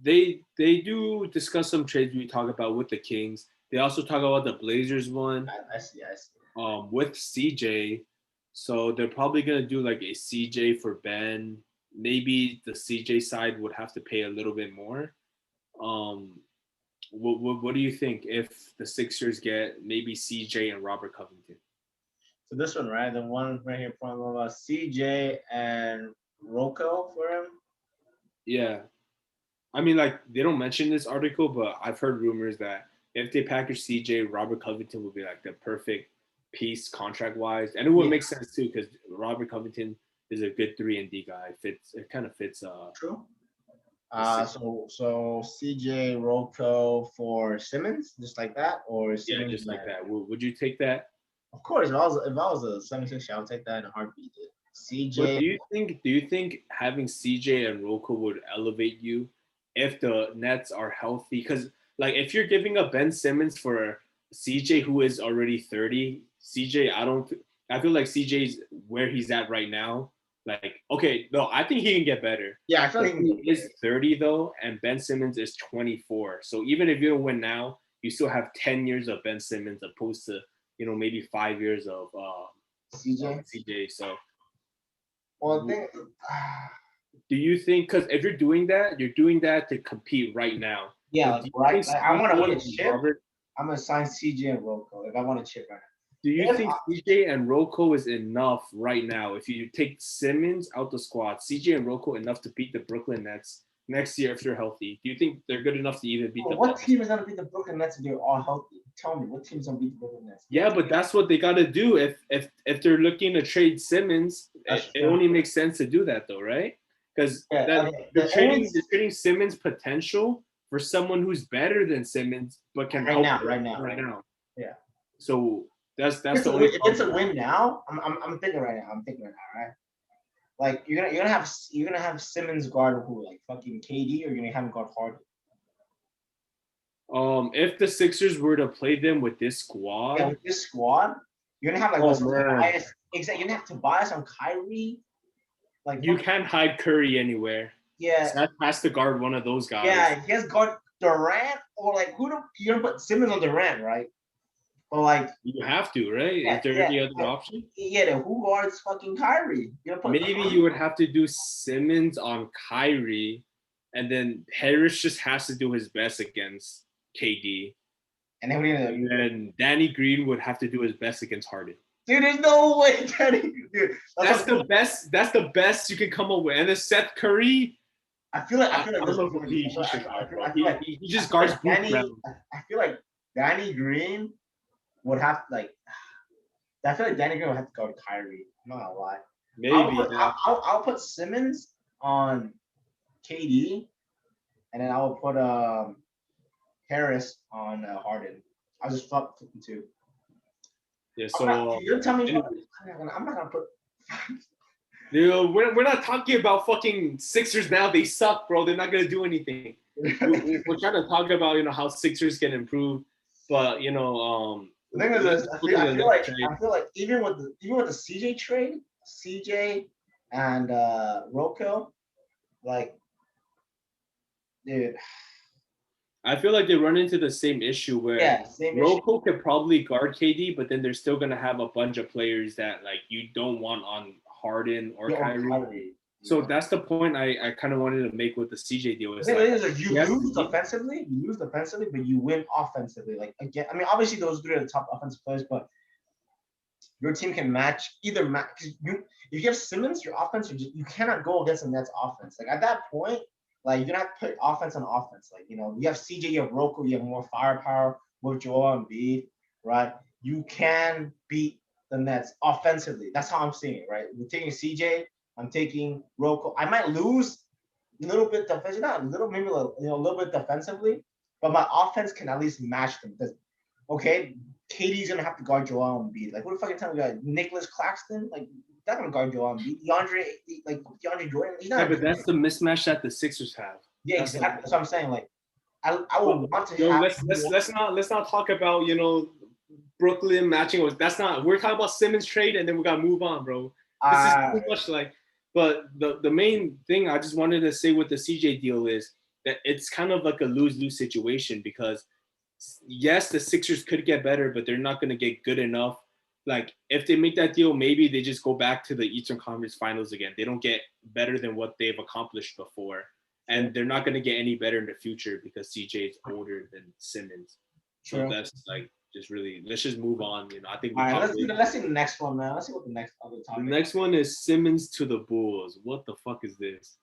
they do discuss some trades we talk about with the Kings. They also talk about the Blazers one. I see. With CJ. So they're probably gonna do like a CJ for Ben. Maybe the CJ side would have to pay a little bit more. What do you think if the Sixers get maybe CJ and Robert Covington? So this one, right? The one right here, point about CJ and Rocco for him. Yeah. I mean, like, they don't mention this article, but I've heard rumors that if they package CJ, Robert Covington would be like the perfect piece contract-wise. And it would make sense, too, because Robert Covington is a good 3-and-D guy. It kind of fits. True. So CJ, Rocco for Simmons, just like that? Or Simmons just like that. Would you take that? Of course. If I was a 76, I would take that in a heartbeat. CJ. But do you think having CJ and Rocco would elevate you if the Nets are healthy? Because like if you're giving up Ben Simmons for CJ, who is already 30, CJ, I feel like CJ's where he's at right now. Like, okay, no, I think he can get better. Yeah, I feel like he is 30 though, and Ben Simmons is 24. So even if you don't win now, you still have 10 years of Ben Simmons opposed to maybe 5 years of CJ. CJ. So, Well, do you think? Because if you're doing that to compete right now. Yeah, So right. Like, I want to win a and chip. Robert, I'm gonna sign CJ and Rocco if I want a chip right now. do you think CJ and Rocco is enough right now? If you take Simmons out the squad, CJ and Rocco enough to beat the Brooklyn Nets next year if they're healthy? Do you think they're good enough to even beat the What Bucks? team is gonna beat the Brooklyn Nets if they're all healthy? Tell me, what team's gonna beat the Brooklyn Nets? Yeah, but that's what they gotta do. If they're looking to trade Simmons, it only makes sense to do that though, right? Because they're trading Simmons' potential for someone who's better than Simmons, but can help right now. Yeah. So that's If the only. If it's a win now, I'm thinking right now. Right? Like you're gonna have Simmons guard who, like fucking KD, or you're gonna have him guard Harden. If the Sixers were to play them with this squad, you're gonna have like Tobias. Exactly, you're gonna have Tobias on Kyrie. Like you can't hide Curry anywhere. Yeah, Seth has to guard one of those guys. Yeah, he has guard Durant, or like you're gonna put Simmons on Durant, right? Or like you have to, right? Is there any other option? Yeah, then who guards fucking Kyrie? Maybe you would have to do Simmons on Kyrie, and then Harris just has to do his best against KD. And then Danny Green would have to do his best against Harden. Dude, there's no way, Danny. Dude, that's the best. That's the best you can come up with. And then Seth Curry. I feel like he just guards Danny. I feel like Danny Green would have I feel like Danny Green would have to guard Kyrie. I'm not gonna lie. Maybe I'll put Simmons on KD, and then I'll put Harris on Harden. I'll just flip the two. Yeah, so you're telling me I'm not gonna put. Dude, we're not talking about fucking Sixers now. They suck, bro. They're not gonna do anything. We're trying to talk about how Sixers can improve, but the thing is, I feel like even with the CJ trade, CJ and Rocco, like, dude. I feel like they run into the same issue where Rocco could probably guard KD, but then they're still gonna have a bunch of players that like you don't want on Harden or Kyrie. So that's the point I kind of wanted to make with the CJ deal. You lose defensively, but you win offensively. Like again, I mean, obviously those three are the top offensive players, but your team can match. If you have Simmons, your offense, you cannot go against the Nets offense. Like at that point, like you're gonna have to put offense on offense. Like you have CJ, you have Rocco, you have more firepower with Joel Embiid, right? You can beat the Nets offensively. That's how I'm seeing it, right? We're taking CJ. I'm taking Rocco. I might lose a little bit defensively, not a little, maybe a little bit defensively, but my offense can at least match them. Because, okay, KD's gonna have to guard Joel Embiid. Like, what the fucking time we got Nicholas Claxton? Like, they're gonna guard Joel Embiid. DeAndre Jordan. He's not. Yeah, but that's the mismatch that the Sixers have. Yeah, exactly. That's what I'm saying. Like, I would want to have. Let's not talk about Brooklyn matching. That's not. We're talking about Simmons trade, and then we gotta move on, bro. This is too much like. But the main thing I just wanted to say with the CJ deal is that it's kind of like a lose-lose situation because, yes, the Sixers could get better, but they're not going to get good enough. Like, if they make that deal, maybe they just go back to the Eastern Conference Finals again. They don't get better than what they've accomplished before. And they're not going to get any better in the future because CJ is older than Simmons. So that's like, just really, let's just move on. I think. All right, let's see the next one, man. Let's see what the next other topic. The next one is Simmons to the Bulls. What the fuck is this?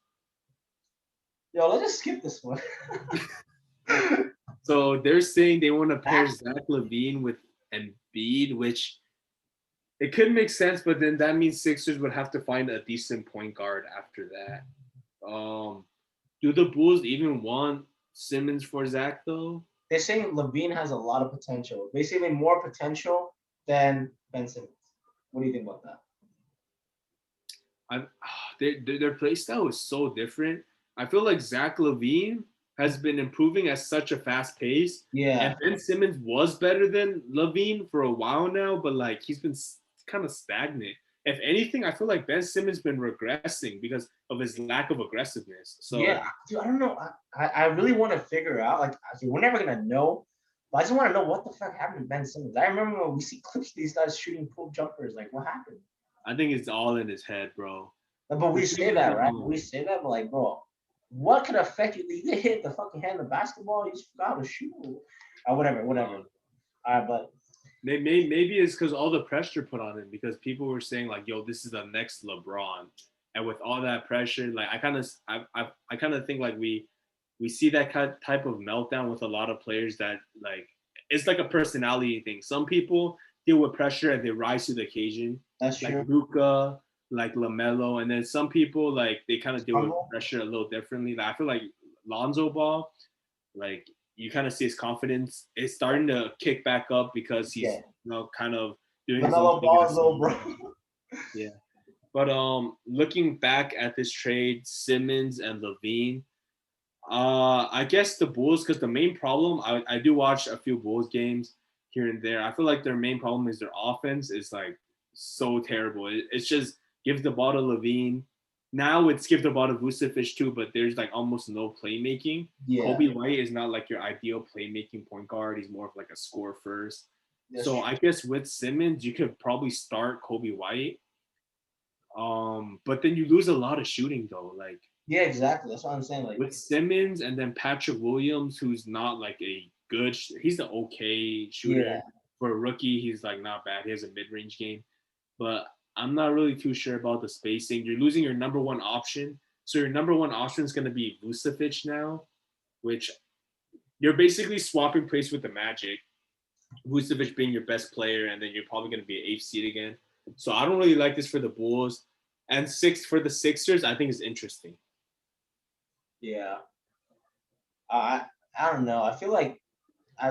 Yo, let's just skip this one. So they're saying they want to pair Zach LaVine with Embiid, which it could make sense, but then that means Sixers would have to find a decent point guard after that. Do the Bulls even want Simmons for Zach though? They're saying LaVine has a lot of potential, basically more potential than Ben Simmons. What do you think about that? Their play style is so different. I feel like Zach LaVine has been improving at such a fast pace. Yeah. And Ben Simmons was better than LaVine for a while now, but like he's been kind of stagnant. If anything, I feel like Ben Simmons been regressing because of his lack of aggressiveness. So yeah, dude, I don't know. I really want to figure out. Like, we're never gonna know But I just want to know what the fuck happened to Ben Simmons. I remember when we see clips of these guys shooting pull jumpers. Like, what happened? I think it's all in his head, bro. But we say that, right? We say that, but like, bro, what could affect you? You hit the fucking hand of the basketball, you just forgot how to shoot, or whatever. All right, but maybe it's because all the pressure put on him, because people were saying like, "Yo, this is the next LeBron," and with all that pressure, like I kind of think like we see that type of meltdown with a lot of players that like it's like a personality thing. Some people deal with pressure and they rise to the occasion. That's like true. Luka, like LaMelo, and then some people like they kind of deal with pressure a little differently. Like I feel like Lonzo Ball, like you kind of see his confidence is starting to kick back up because he's kind of doing his own thing. Bro. Yeah. But looking back at this trade, Simmons and LaVine, I guess the Bulls, because the main problem, I do watch a few Bulls games here and there. I feel like their main problem is their offense is like so terrible. It's just give the ball to LaVine. Now it's give the ball to Vucevic too, but there's like almost no playmaking. Yeah. Kobe White is not like your ideal playmaking point guard. He's more of like a score first. That's so true. I guess with Simmons, you could probably start Kobe White. But then you lose a lot of shooting though. Like yeah, exactly. That's what I'm saying. Like with Simmons and then Patrick Williams, who's not like a good, he's an okay shooter. Yeah. For a rookie, he's like not bad. He has a mid-range game, but I'm not really too sure about the spacing. You're losing your number one option. So your number one option is going to be Vucevic now, which you're basically swapping place with the Magic. Vucevic being your best player, and then you're probably going to be an 8th seed again. So I don't really like this for the Bulls. And 6 for the Sixers, I think is interesting. Yeah. I don't know. I feel like I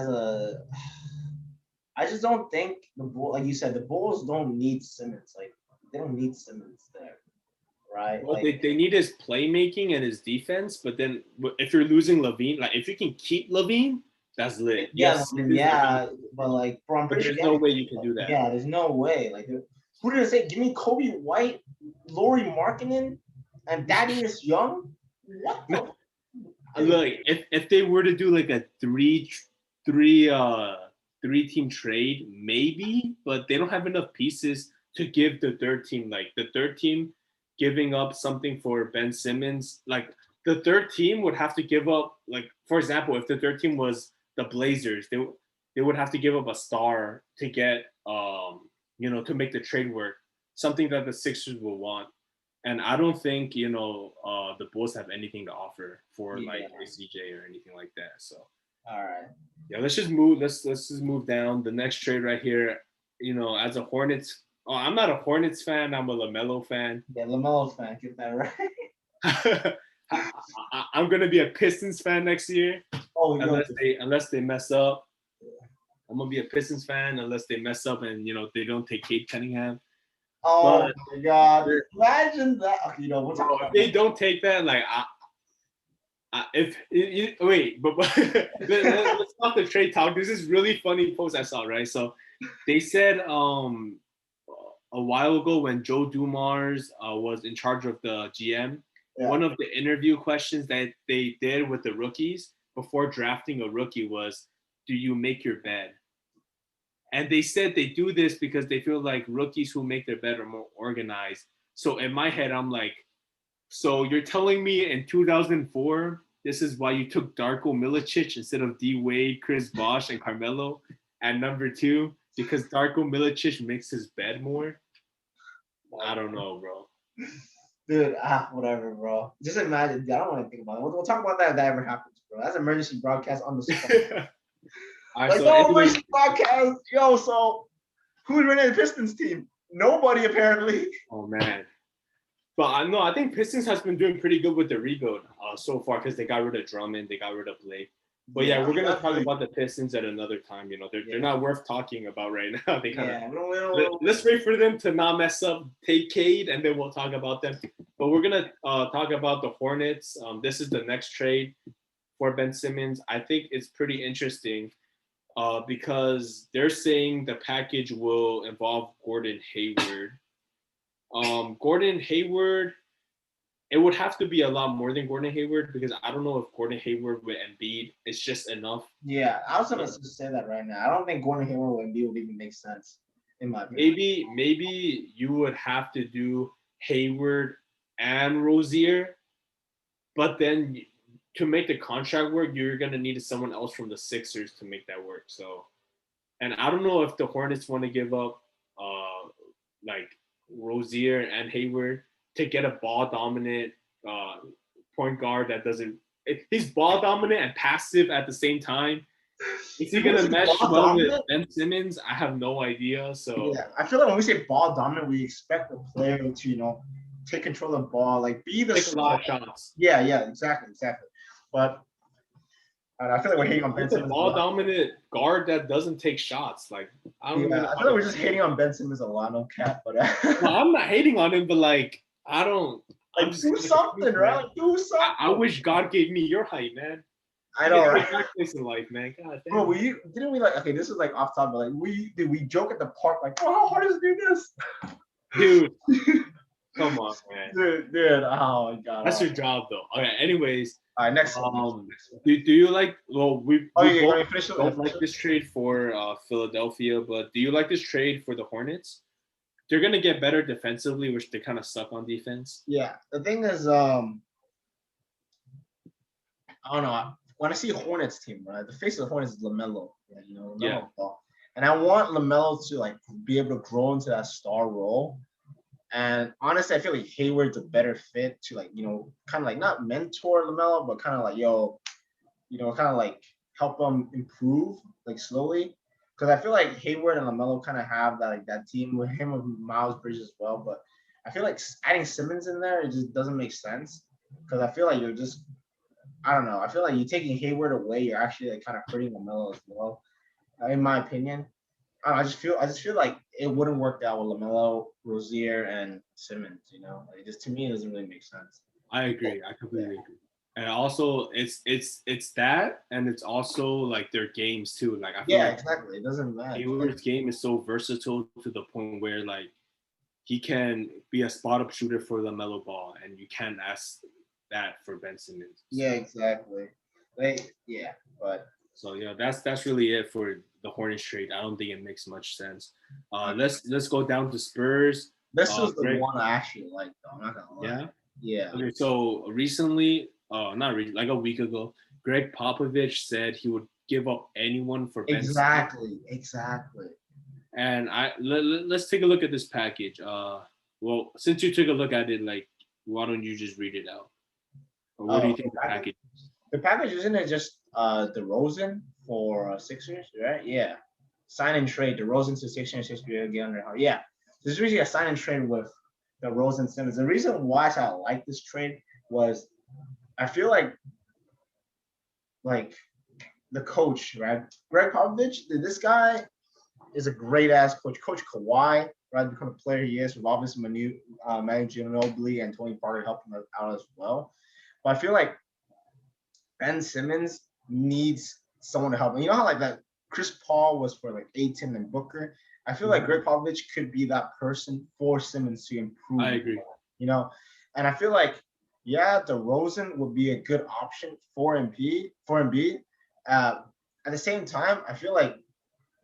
just don't think the Bulls, like you said, the Bulls don't need Simmons. Like they don't need Simmons there, right? Well, like, they need his playmaking and his defense. But then if you're losing LaVine, like if you can keep LaVine, that's lit. Yeah, yes, but like, bro, but there's no way you can do that. Yeah, there's no way. Like, who did I say? Give me Kobe White, Lauri Markkanen, and Thaddeus Young. What the? Look, if they were to do like a three-team trade, maybe, but they don't have enough pieces to give the third team. Like the third team giving up something for Ben Simmons, like the third team would have to give up, like for example, if the third team was the Blazers, they would have to give up a star to get to make the trade work, something that the Sixers will want. And I don't think the Bulls have anything to offer for like CJ or anything like that. So all right, yeah, let's just move. Let's just move down. The next trade right here. As a Hornets, I'm not a Hornets fan. I'm a LaMelo fan. Yeah, LaMelo fan. Get that right. I'm gonna be a Pistons fan next year. Oh, unless they mess up. I'm gonna be a Pistons fan unless they mess up and they don't take Cade Cunningham. Oh my God! Imagine that. If they don't take that, like but let's talk the trade talk. This is really funny post I saw, right? So they said a while ago when Joe Dumars was in charge of the GM, one of the interview questions that they did with the rookies before drafting a rookie was, do you make your bed? And they said they do this because they feel like rookies who make their bed are more organized. So in my head, I'm like, so you're telling me in 2004, this is why you took Darko Milicic instead of D Wade, Chris Bosh, and Carmelo at number 2 because Darko Milicic makes his bed more? I don't know, bro. Dude, whatever, bro. Just imagine. I don't want to think about it. We'll talk about that if that ever happens, bro. That's emergency broadcast on the spot. Right, so emergency broadcast. Yo, so who's running the Pistons team? Nobody, apparently. Oh, man. But I think Pistons has been doing pretty good with the rebuild so far because they got rid of Drummond, they got rid of Blake. But yeah, we're gonna talk about the Pistons at another time. They're not worth talking about right now. They kind of let's wait for them to not mess up, take Cade, and then we'll talk about them. But we're gonna talk about the Hornets. This is the next trade for Ben Simmons. I think it's pretty interesting because they're saying the package will involve Gordon Hayward. Gordon Hayward, it would have to be a lot more than Gordon Hayward because I don't know if Gordon Hayward with Embiid is just enough. Yeah, I was gonna say that right now. I don't think Gordon Hayward with Embiid would even make sense, in my opinion. Maybe you would have to do Hayward and Rozier, but then to make the contract work, you're gonna need someone else from the Sixers to make that work. So, and I don't know if the Hornets want to give up like Rozier and Hayward to get a ball dominant point guard that doesn't. If he's ball dominant and passive at the same time, is he gonna mesh well with Ben Simmons? I have no idea. So yeah, I feel like when we say ball dominant, we expect the player to take control of the ball, like be the take a lot of shots. Yeah, exactly. But I feel like we're hating on Ben Simmons. Ball dominant guard that doesn't take shots. Like I feel like we're just hating on Ben Simmons a lot, no cap. But no, I'm not hating on him, but like I don't. Like do something, right? Do something. I wish God gave me your height, man. I know, right? Place in life, man. God damn. Bro, didn't we like? Okay, this is like off topic. Like we joke at the park, like, oh, how hard is it to do this, dude? Come on, man. Dude, oh my God. That's your job, though. Okay. Anyways. All right, next. Do you like? Well, we both don't like this trade for Philadelphia, but do you like this trade for the Hornets? They're gonna get better defensively, which they kind of suck on defense. Yeah, the thing is, I don't know. When I see a Hornets team, right, the face of the Hornets is LaMelo. LaMelo ball. And I want LaMelo to like be able to grow into that star role. And honestly, I feel like Hayward's a better fit to like, kind of like not mentor LaMelo, but kind of like, kind of like help him improve like slowly. Because I feel like Hayward and LaMelo kind of have that like that team with him with Miles Bridges as well. But I feel like adding Simmons in there, it just doesn't make sense. Because I feel like you're just, I don't know. I feel like you're taking Hayward away. You're actually like kind of hurting LaMelo as well, in my opinion. I just feel like it wouldn't work out with LaMelo, Rozier, and Simmons. Like just to me, it doesn't really make sense. I agree. I completely agree. And also, it's that, and it's also like their games too. Like I feel like exactly. It doesn't matter. Hayward's game is so versatile to the point where like he can be a spot up shooter for the LaMelo ball, and you can't ask that for Ben Simmons. Yeah, exactly. But so that's really it for the Hornets trade. I don't think it makes much sense. Let's go down to Spurs. This is the one I actually like, though. I'm not gonna lie. Yeah. Okay, so recently, like a week ago, Greg Popovich said he would give up anyone for Ben Simmons. Exactly. And let's take a look at this package. Well, since you took a look at it, like, why don't you just read it out? Or what do you think the package is? The package, isn't it just DeRozan for Sixers, right? Yeah. Sign and trade DeRozan to Sixers again. Yeah. There's really a sign and trade with DeRozan Simmons. The reason why I like this trade was I feel like the coach, right? Greg Popovich, this guy is a great ass coach. Coach Kawhi, right? Become the player he is, with obviously Manu Ginobili and Tony Parker helping him out as well. But I feel like Ben Simmons needs someone to help him. You know how like that Chris Paul was for like Ayton and Booker? I feel like Greg Popovich could be that person for Simmons to improve. I agree. And I feel like, DeRozan would be a good option for Embiid. At the same time, I feel like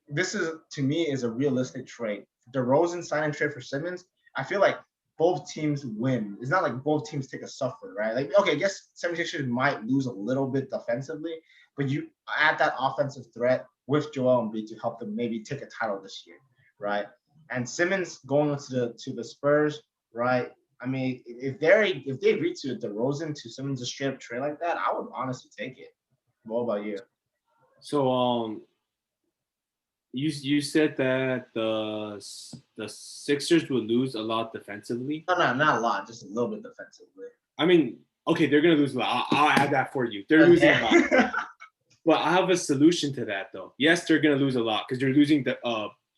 this to me is a realistic trade. DeRozan sign and trade for Simmons. I feel like both teams win. It's not like both teams take a suffer, right? Like, okay, I guess 76ers might lose a little bit defensively, but you add that offensive threat with Joel Embiid to help them maybe take a title this year, right? And Simmons going to the Spurs, right? I mean, if they agree to DeRozan to Simmons a straight up trade like that, I would honestly take it. What about you? So you said that the Sixers would lose a lot defensively. No, not a lot, just a little bit defensively. I mean, okay, they're gonna lose a lot. I'll add that for you. They're losing a lot. But I have a solution to that, though. Yes, they're gonna lose a lot because you're losing the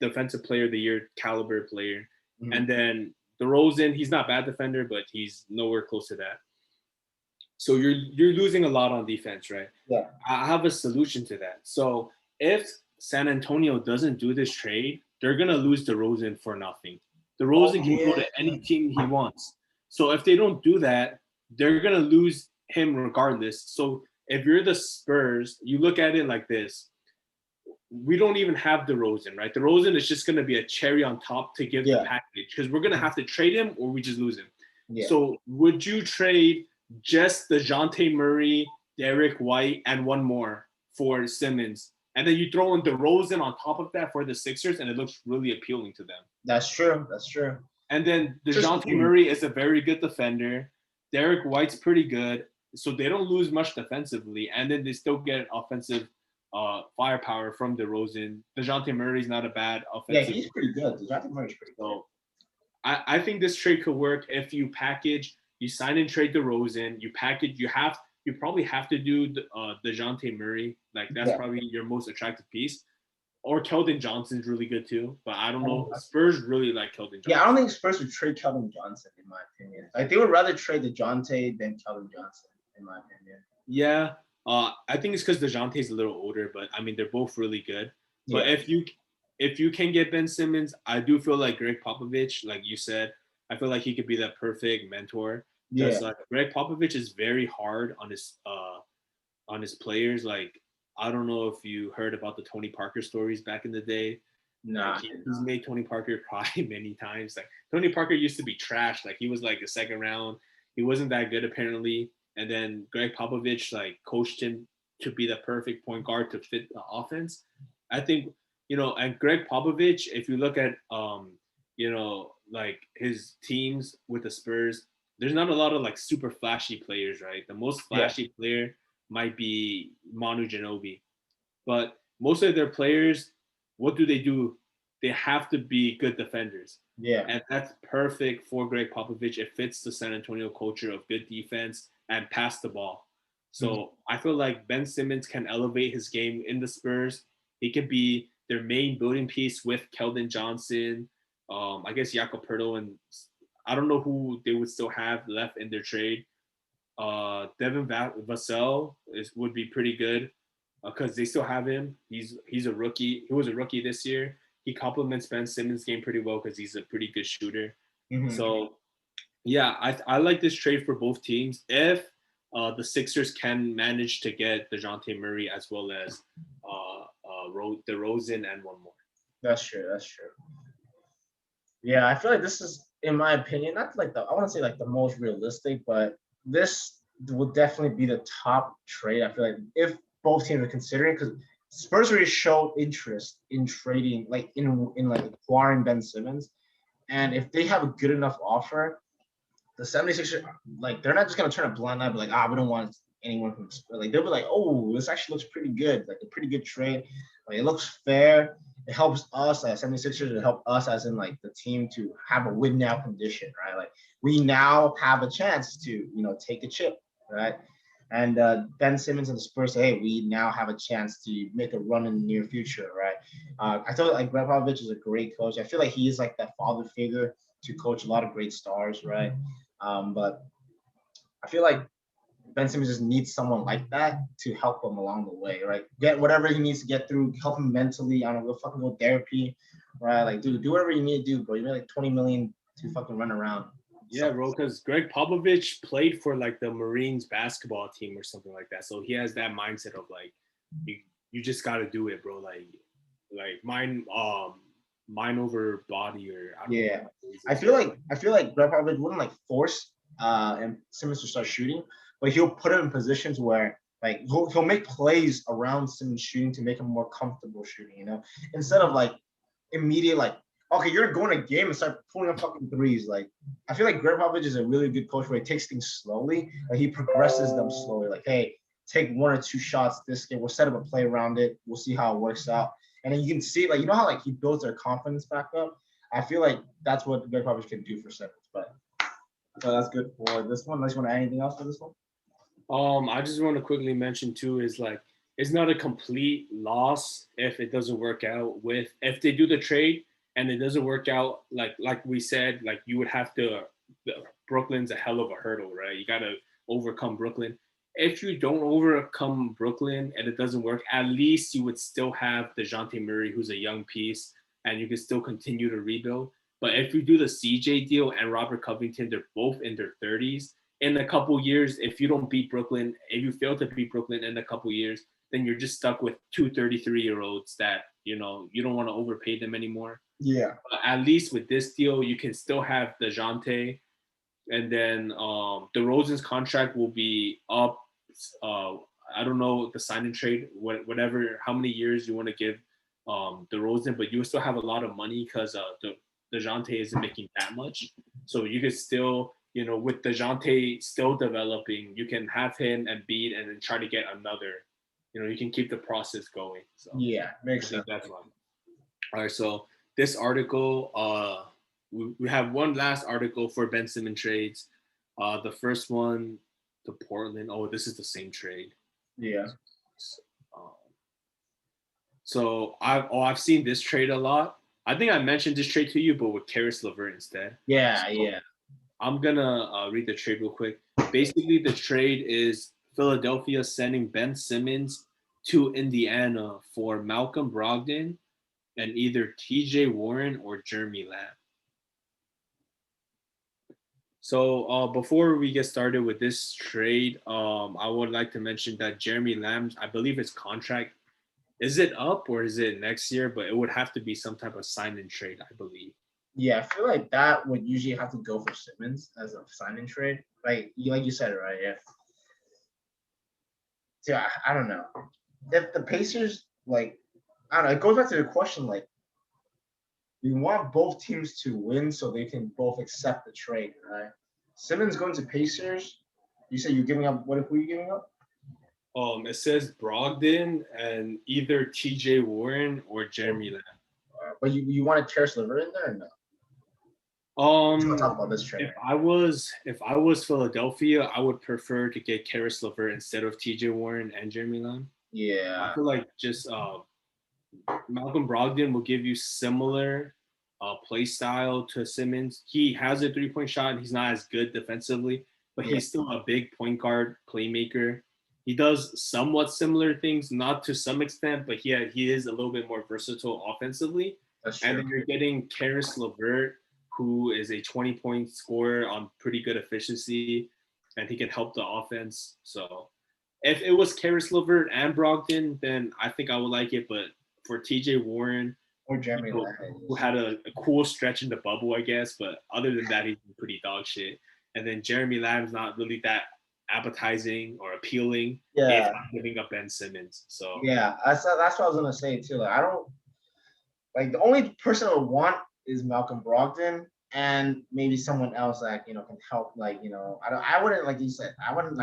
defensive player of the year caliber player, and then DeRozan, he's not a bad defender, but he's nowhere close to that. So you're losing a lot on defense, right? Yeah. I have a solution to that. So if San Antonio doesn't do this trade, they're gonna lose DeRozan for nothing. DeRozan can go to any team he wants. So if they don't do that, they're gonna lose him regardless. So if you're the Spurs, you look at it like this: we don't even have DeRozan, right? DeRozan is just gonna be a cherry on top to give the package because we're gonna have to trade him or we just lose him. Yeah. So would you trade just DeJounte Murray, Derek White, and one more for Simmons? And then you throw in DeRozan on top of that for the Sixers, and it looks really appealing to them. That's true. That's true. And then DeJounte Murray is a very good defender. Derek White's pretty good. So they don't lose much defensively. And then they still get offensive firepower from DeRozan. DeJounte Murray's not a bad offensive. Yeah, he's pretty good. DeJounte Murray's pretty good. So I think this trade could work if you package, you sign and trade DeRozan, you package, you probably have to do DeJounte Murray. Like that's probably your most attractive piece. Or Keldon Johnson's really good too, but I don't know. Spurs really like Keldon Johnson. Yeah, I don't think Spurs would trade Keldon Johnson, in my opinion. Like they would rather trade DeJounte than Keldon Johnson, in my opinion. Yeah, I think it's because DeJounte's a little older, but I mean they're both really good. But if you can get Ben Simmons, I do feel like Greg Popovich, like you said, I feel like he could be that perfect mentor. Because Greg Popovich is very hard on his players. Like I don't know if you heard about the Tony Parker stories back in the day. Nah, like, he's made Tony Parker cry many times. Like Tony Parker used to be trash. Like he was like a second round. He wasn't that good apparently. And then Greg Popovich like coached him to be the perfect point guard to fit the offense. I think, and Greg Popovich, if you look at like his teams with the Spurs, there's not a lot of like super flashy players, right? The most flashy player might be Manu Ginobili. But most of their players, what do? They have to be good defenders. Yeah. And that's perfect for Greg Popovich. It fits the San Antonio culture of good defense and pass the ball. So I feel like Ben Simmons can elevate his game in the Spurs. He could be their main building piece with Keldon Johnson, I guess Jakob Poeltl, and I don't know who they would still have left in their trade. Devin Vassell would be pretty good because they still have him. He's a rookie. He was a rookie this year. He complements Ben Simmons' game pretty well because he's a pretty good shooter. So, yeah, I like this trade for both teams. If the Sixers can manage to get DeJounte Murray as well as DeRozan and one more. That's true. That's true. Yeah, I feel like this is, in my opinion, not like I want to say like the most realistic, but this will definitely be the top trade. I feel like if both teams are considering, because Spurs already showed interest in trading, like in like acquiring Ben Simmons, and if they have a good enough offer, the 76ers, like they're not just gonna turn a blind eye, but like we don't want anyone from Spurs. Like they'll be like, oh, this actually looks pretty good, like a pretty good trade. Like it looks fair. It helps us as 76ers to help us as in like the team to have a win now condition, right? Like we now have a chance to, take a chip, right? And Ben Simmons and the Spurs say, hey, we now have a chance to make a run in the near future, right? I thought like Greg Popovich is a great coach. I feel like he is like that father figure to coach a lot of great stars, right? But I feel like Ben Simmons just needs someone like that to help him along the way, right? Get whatever he needs to get through, help him mentally. I don't know, go therapy, right? Like, dude, do whatever you need to do, bro. You need like $20 million to fucking run around. Yeah, bro, because Greg Popovich played for like the Marines basketball team or something like that. So he has that mindset of like, you just got to do it, bro. Like mind over body, or I don't know. I feel like Greg Popovich wouldn't like force and Simmons to start shooting, but he'll put him in positions where like he'll make plays around Simmons shooting to make him more comfortable shooting, instead of like immediate like, okay, you're going to game and start pulling up fucking threes. Like I feel like Greg Popovich is a really good coach where he takes things slowly, like he progresses them slowly. Like, hey, take one or two shots this game. We'll set up a play around it. We'll see how it works out. And then you can see, like, how like he builds their confidence back up. I feel like that's what Greg Popovich can do for Simmons. But so that's good for this one. Unless you want to add anything else for this one? I just want to quickly mention too is like it's not a complete loss if it doesn't work out if they do the trade and it doesn't work out like we said, like you would have to Brooklyn's a hell of a hurdle, right? You got to overcome Brooklyn. If you don't overcome Brooklyn and it doesn't work, at least you would still have DeJounte Murray, who's a young piece, and you can still continue to rebuild. But if you do the CJ deal and Robert Covington, they're both in their 30s, in a couple years, if you don't beat Brooklyn, if you fail to beat Brooklyn in a couple years, then you're just stuck with two 33-year-olds that, you don't want to overpay them anymore. Yeah. But at least with this deal, you can still have DeJounte, and then DeRozan's contract will be up. I don't know the sign and trade, whatever, how many years you want to give DeRozan, but you still have a lot of money because DeJounte isn't making that much. So you could still, with DeJounte still developing, you can have him and beat and then try to get another. You can keep the process going. So Yeah, makes sense. that's one. All right, so this article, we have one last article for Ben Simmons trades. The first one to Portland. Oh, this is the same trade. Yeah. So I've seen this trade a lot. I think I mentioned this trade to you, but with Caris LeVert instead. Yeah, So yeah. I'm gonna read the trade real quick. Basically, the trade is Philadelphia sending Ben Simmons to Indiana for Malcolm Brogdon and either TJ Warren or Jeremy Lamb. So before we get started with this trade, I would like to mention that Jeremy Lamb, I believe his contract, is it up or is it next year? But it would have to be some type of sign and trade, I believe. Yeah, I feel like that would usually have to go for Simmons as a sign-in trade. Like you said, right? Yeah, I don't know. If the Pacers, I don't know, it goes back to the question, we want both teams to win so they can both accept the trade, right? Simmons going to Pacers, you say you're giving up, who are you giving up? It says Brogdon and either TJ Warren or Jeremy Lamb. But you wanted Caris LeVert in there or no? Let's talk about this trade. If I was Philadelphia, I would prefer to get Caris LeVert instead of TJ Warren and Jeremy Lamb. Yeah. I feel like just Malcolm Brogdon will give you similar play style to Simmons. He has a 3-point shot. He's not as good defensively, but he's still a big point guard playmaker. He does somewhat similar things, not to some extent, but he is a little bit more versatile offensively. That's true. And then you're getting Caris LeVert, who is a 20-point scorer on pretty good efficiency, and he can help the offense. So if it was Caris LeVert and Brogdon, then I think I would like it. But for TJ Warren, or Jeremy Lamb, who had a cool stretch in the bubble, I guess, but other than that, he's pretty dog shit. And then Jeremy Lamb's not really that appetizing or appealing. Yeah. If I'm giving up Ben Simmons. So yeah, that's what I was gonna say too. I don't the only person I would want is Malcolm Brogdon and maybe someone else that can help. I wouldn't, like you said, I wouldn't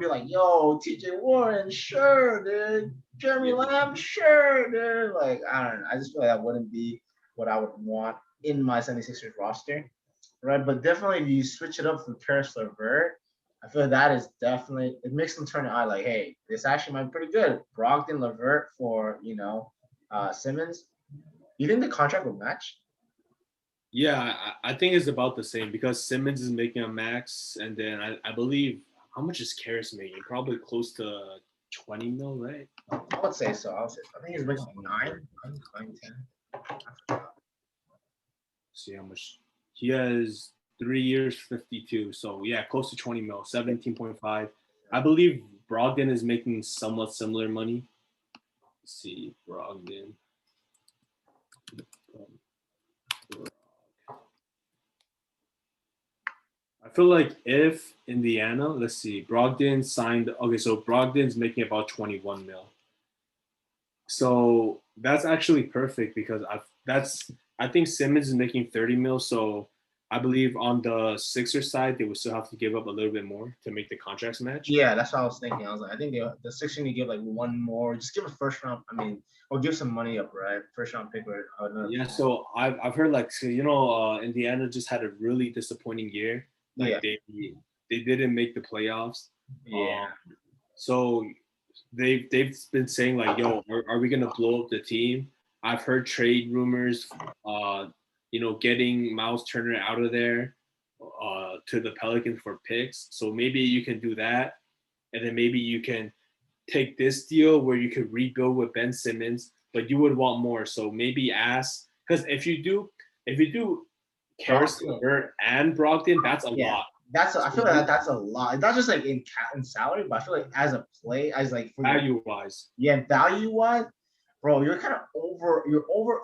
be like, yo, TJ Warren, sure, dude. Jeremy Lamb, sure, dude. I don't know. I just feel like that wouldn't be what I would want in my 76ers roster, right? But definitely, if you switch it up from Caris LeVert, I feel like that is definitely, it makes them turn the eye like, hey, this actually might be pretty good. Brogdon, LeVert for Simmons. You think the contract will match? Yeah, I think it's about the same because Simmons is making a max, and then I believe, how much is Caris making? Probably close to 20 mil, right? I would say so. I think he's making 9, 10. See how much he has. 3 years, 52. So yeah, close to 20 mil, 17.5. I believe Brogdon is making somewhat similar money. Let's see, Brogdon. I feel like if Indiana, let's see, Brogdon signed. Okay, so Brogdon's making about 21 mil. So that's actually perfect because I think Simmons is making 30 mil. So I believe on the Sixers side, they would still have to give up a little bit more to make the contracts match. Yeah, that's what I was thinking. I was like, I think the Sixers need to give one more, just give a first round. Or give some money up, right? First round pick or another. Yeah, so I've heard Indiana just had a really disappointing year. They didn't make the playoffs. Yeah. So they've been saying yo, are we gonna blow up the team? I've heard trade rumors. Getting Miles Turner out of there to the Pelicans for picks. So maybe you can do that. And then maybe you can take this deal where you could rebuild with Ben Simmons, but you would want more. So maybe ask, because if you do Caris LeVert and Brogdon, that's a lot. I feel like that's a lot. It's not just like in salary, but I feel like as a play, as like value wise. Yeah, value wise, bro, you're kind of over.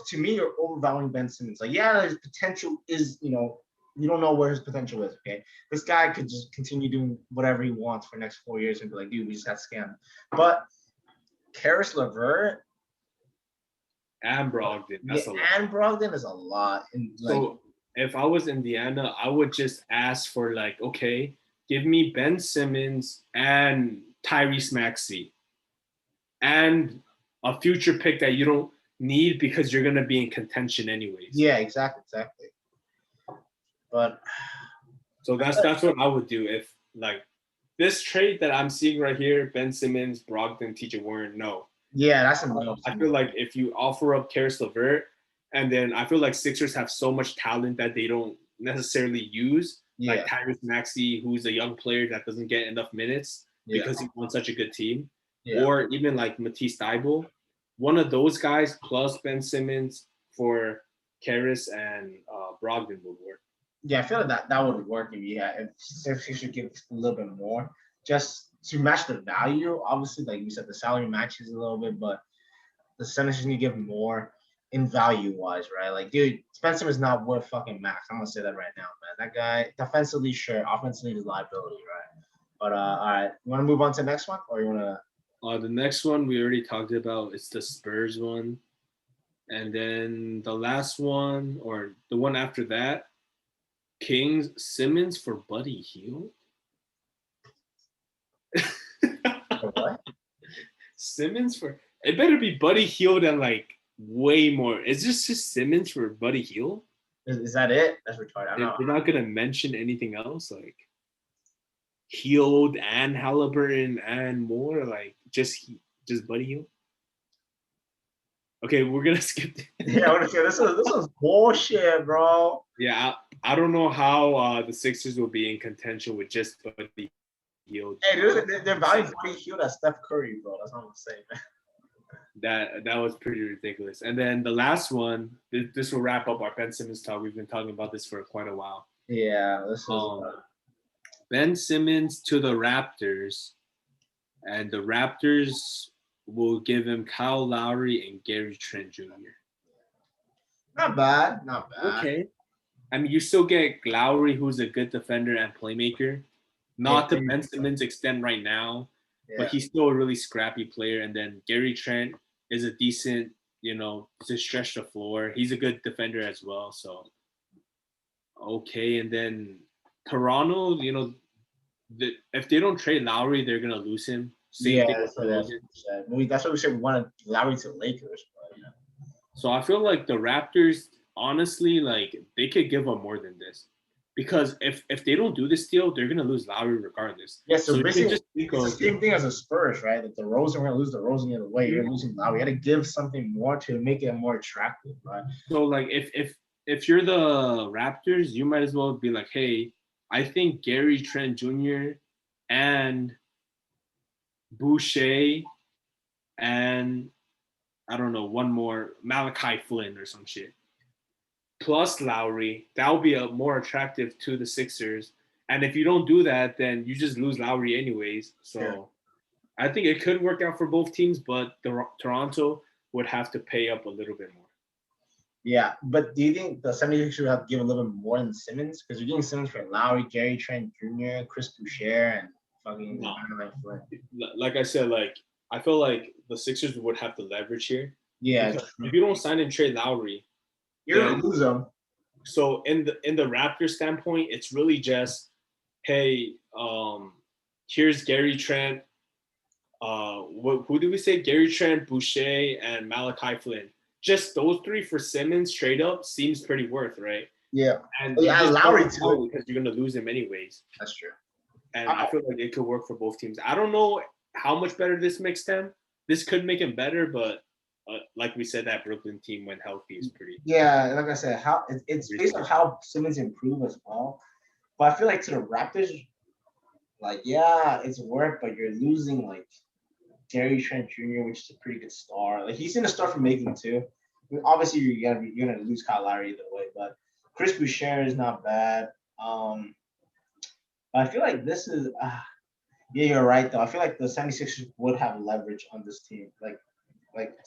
To me, you're overvaluing Ben Simmons. Like, yeah, his potential is, you don't know where his potential is. Okay, this guy could just continue doing whatever he wants for the next 4 years and be like, dude, we just got scammed. But Karis LeVert and Brogdon, that's a lot. And Brogdon is a lot. And so if I was Indiana, I would just ask for like, okay, give me Ben Simmons and Tyrese Maxey and a future pick that you don't need because you're gonna be in contention anyways. Yeah, exactly. But so that's what I would do if like this trade that I'm seeing right here, Ben Simmons, Brogdon, TJ Warren, no. Yeah, that's enough. I feel like if you offer up Karis LeVert, and then I feel like Sixers have so much talent that they don't necessarily use, like Tyrese Maxey, who's a young player that doesn't get enough minutes because he's on such a good team, or even like Matisse Thybulle, one of those guys plus Ben Simmons for Karis and Brogdon would work. Yeah, I feel like that would work if he should give a little bit more, just to match the value. Obviously, like you said, the salary matches a little bit, but the Senators need to give more in value wise, right? Like, dude, Spencer is not worth fucking max. I'm gonna say that right now, man. That guy, defensively, sure, offensively, is liability, right? But all right, you want to move on to the next one, or you want to? The next one we already talked about. It's the Spurs one, and then the last one, or the one after that, Kings Simmons for Buddy Hield. What? Simmons for it better be Buddy Hield and like way more. Is this just Simmons for Buddy Hield? Is that it? That's retarded. We're not gonna mention anything else like Hield and Halliburton and more, like just Buddy Hield. Okay, we're gonna skip. Yeah, this was bullshit, bro. Yeah, I don't know how the Sixers will be in contention with just Buddy Hield. Hey, they're valuing Buddy Hield as Steph Curry, bro. That's what I'm saying, man. That was pretty ridiculous. And then the last one, this will wrap up our Ben Simmons talk. We've been talking about this for quite a while. Yeah, this is Ben Simmons to the Raptors, and the Raptors will give him Kyle Lowry and Gary Trent Jr. Not bad. Okay. I mean, you still get Lowry, who's a good defender and playmaker. Not to Ben Simmons' extent right now, but he's still a really scrappy player. And then Gary Trent is a decent, to stretch the floor. He's a good defender as well. So, okay. And then Toronto, if they don't trade Lowry, they're going to lose him. That's what we said. We wanted Lowry to Lakers. But, So I feel like the Raptors, honestly, like they could give up more than this. Because if they don't do this deal, they're gonna lose Lowry regardless. Yeah, so basically it's the same thing as the Spurs, right? That the Rosen, we're gonna lose the Rosen the other way. You're losing Lowry. You got to give something more to make it more attractive, right? So like if you're the Raptors, you might as well be like, hey, I think Gary Trent Jr. and Boucher and I don't know, one more, Malachi Flynn or some shit, plus Lowry, that would be more attractive to the Sixers. And if you don't do that, then you just lose Lowry anyways. So I think it could work out for both teams, but Toronto would have to pay up a little bit more. Yeah, but do you think the 76ers would have to give a little bit more than Simmons? Because you're getting Simmons for Lowry, Gary Trent Jr., Chris Boucher, and fucking Malachi Flynn. Like I said, like I feel like the Sixers would have to leverage here. Yeah. If you don't sign and trade Lowry, you're gonna lose them. So in the Raptors standpoint, it's really just, hey, here's Gary Trent. Who did we say? Gary Trent, Boucher, and Malachi Flynn. Just those three for Simmons straight up seems pretty worth, right? Yeah. And Lowry too, because you're gonna lose him anyways. That's true. And I feel like it could work for both teams. I don't know how much better this makes them. This could make him better, but like we said, that Brooklyn team when healthy is pretty. Yeah, like I said, it's based on how Simmons improve as well. But I feel like to the Raptors, like it's work, but you're losing like Gary Trent Jr., which is a pretty good star. Like he's in the start for making too. I mean, obviously, you're gonna lose Kyle Lowry either way, but Chris Boucher is not bad. But I feel like this is yeah, you're right though. I feel like the 76ers would have leverage on this team. Like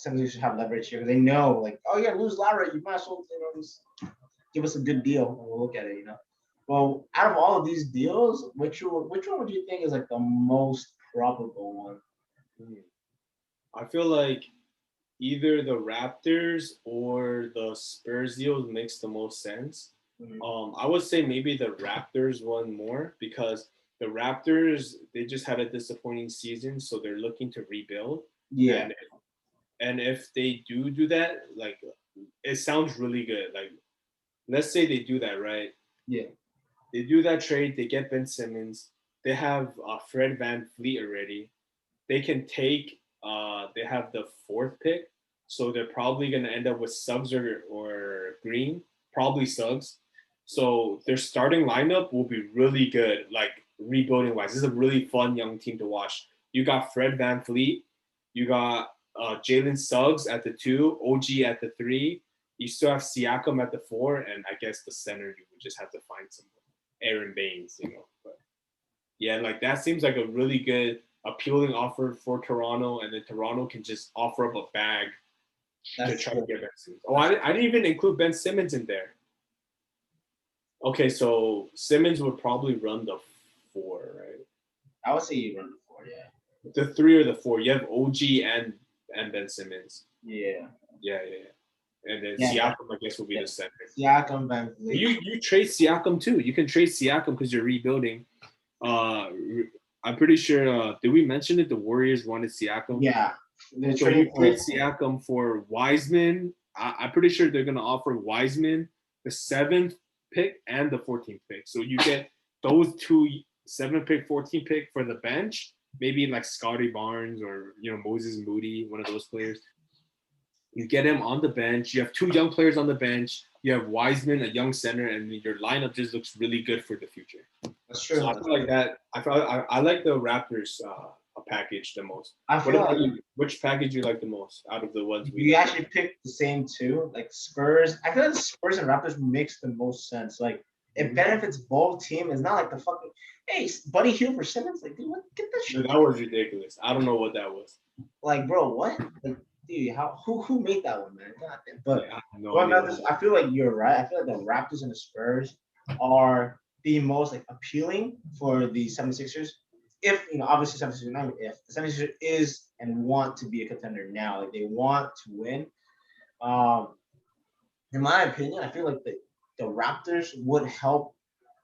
76ers have leverage here. They know, like, oh yeah, lose Lara, you might as well, just give us a good deal and we'll look at it, Well, out of all of these deals, which one would you think is like the most probable one? I feel like either the Raptors or the Spurs deal makes the most sense. I would say maybe the Raptors one more because the Raptors, they just had a disappointing season, so they're looking to rebuild. Yeah. And if they do that, like it sounds really good. Like let's say they do that, right? Yeah. They do that trade, they get Ben Simmons, they have Fred Van Fleet already. They can take they have the 4th pick, so they're probably gonna end up with Suggs or Green, probably Suggs. So their starting lineup will be really good, like rebuilding wise. This is a really fun young team to watch. You got Fred Van Fleet, you got Jalen Suggs at the 2, OG at the 3. You still have Siakam at the 4, and I guess the center you would just have to find some Aaron Baines, But yeah, like that seems like a really good, appealing offer for Toronto, and then Toronto can just offer up a bag to try to get Ben Simmons. Oh, I didn't even include Ben Simmons in there. Okay, so Simmons would probably run the 4, right? I would say you run the 4, yeah. The 3 or the 4. You have OG and Ben Simmons. Yeah. Yeah. And then Siakam, I guess, will be the center. Siakam, Van Vliet. You trade Siakam too. You can trade Siakam because you're rebuilding. I'm pretty sure. Did we mention it? The Warriors wanted Siakam. Yeah. So you trade Siakam for Wiseman. I'm pretty sure they're gonna offer Wiseman the 7th pick and the 14th pick. So you get those 2 7th pick, 14th pick for the bench. Maybe like Scotty Barnes or Moses Moody, one of those players. You get him on the bench. You have 2 young players on the bench. You have Wiseman, a young center, and your lineup just looks really good for the future. That's true. So I feel like that. I like the Raptors package the most. Which package you like the most out of the ones we? You actually picked the same 2, like Spurs. I feel like the Spurs and Raptors makes the most sense. Like it benefits both teams. It's not like the fucking Buddy Hield for Simmons. Like, dude, get that shit. Dude, that was ridiculous. I don't know what that was. Like, bro, what? Like, dude, who made that one, man? God damn. But I feel like you're right. I feel like the Raptors and the Spurs are the most like appealing for the 76ers. If obviously 76ers, if the 76ers is and want to be a contender now, like they want to win. In my opinion, I feel like the Raptors would help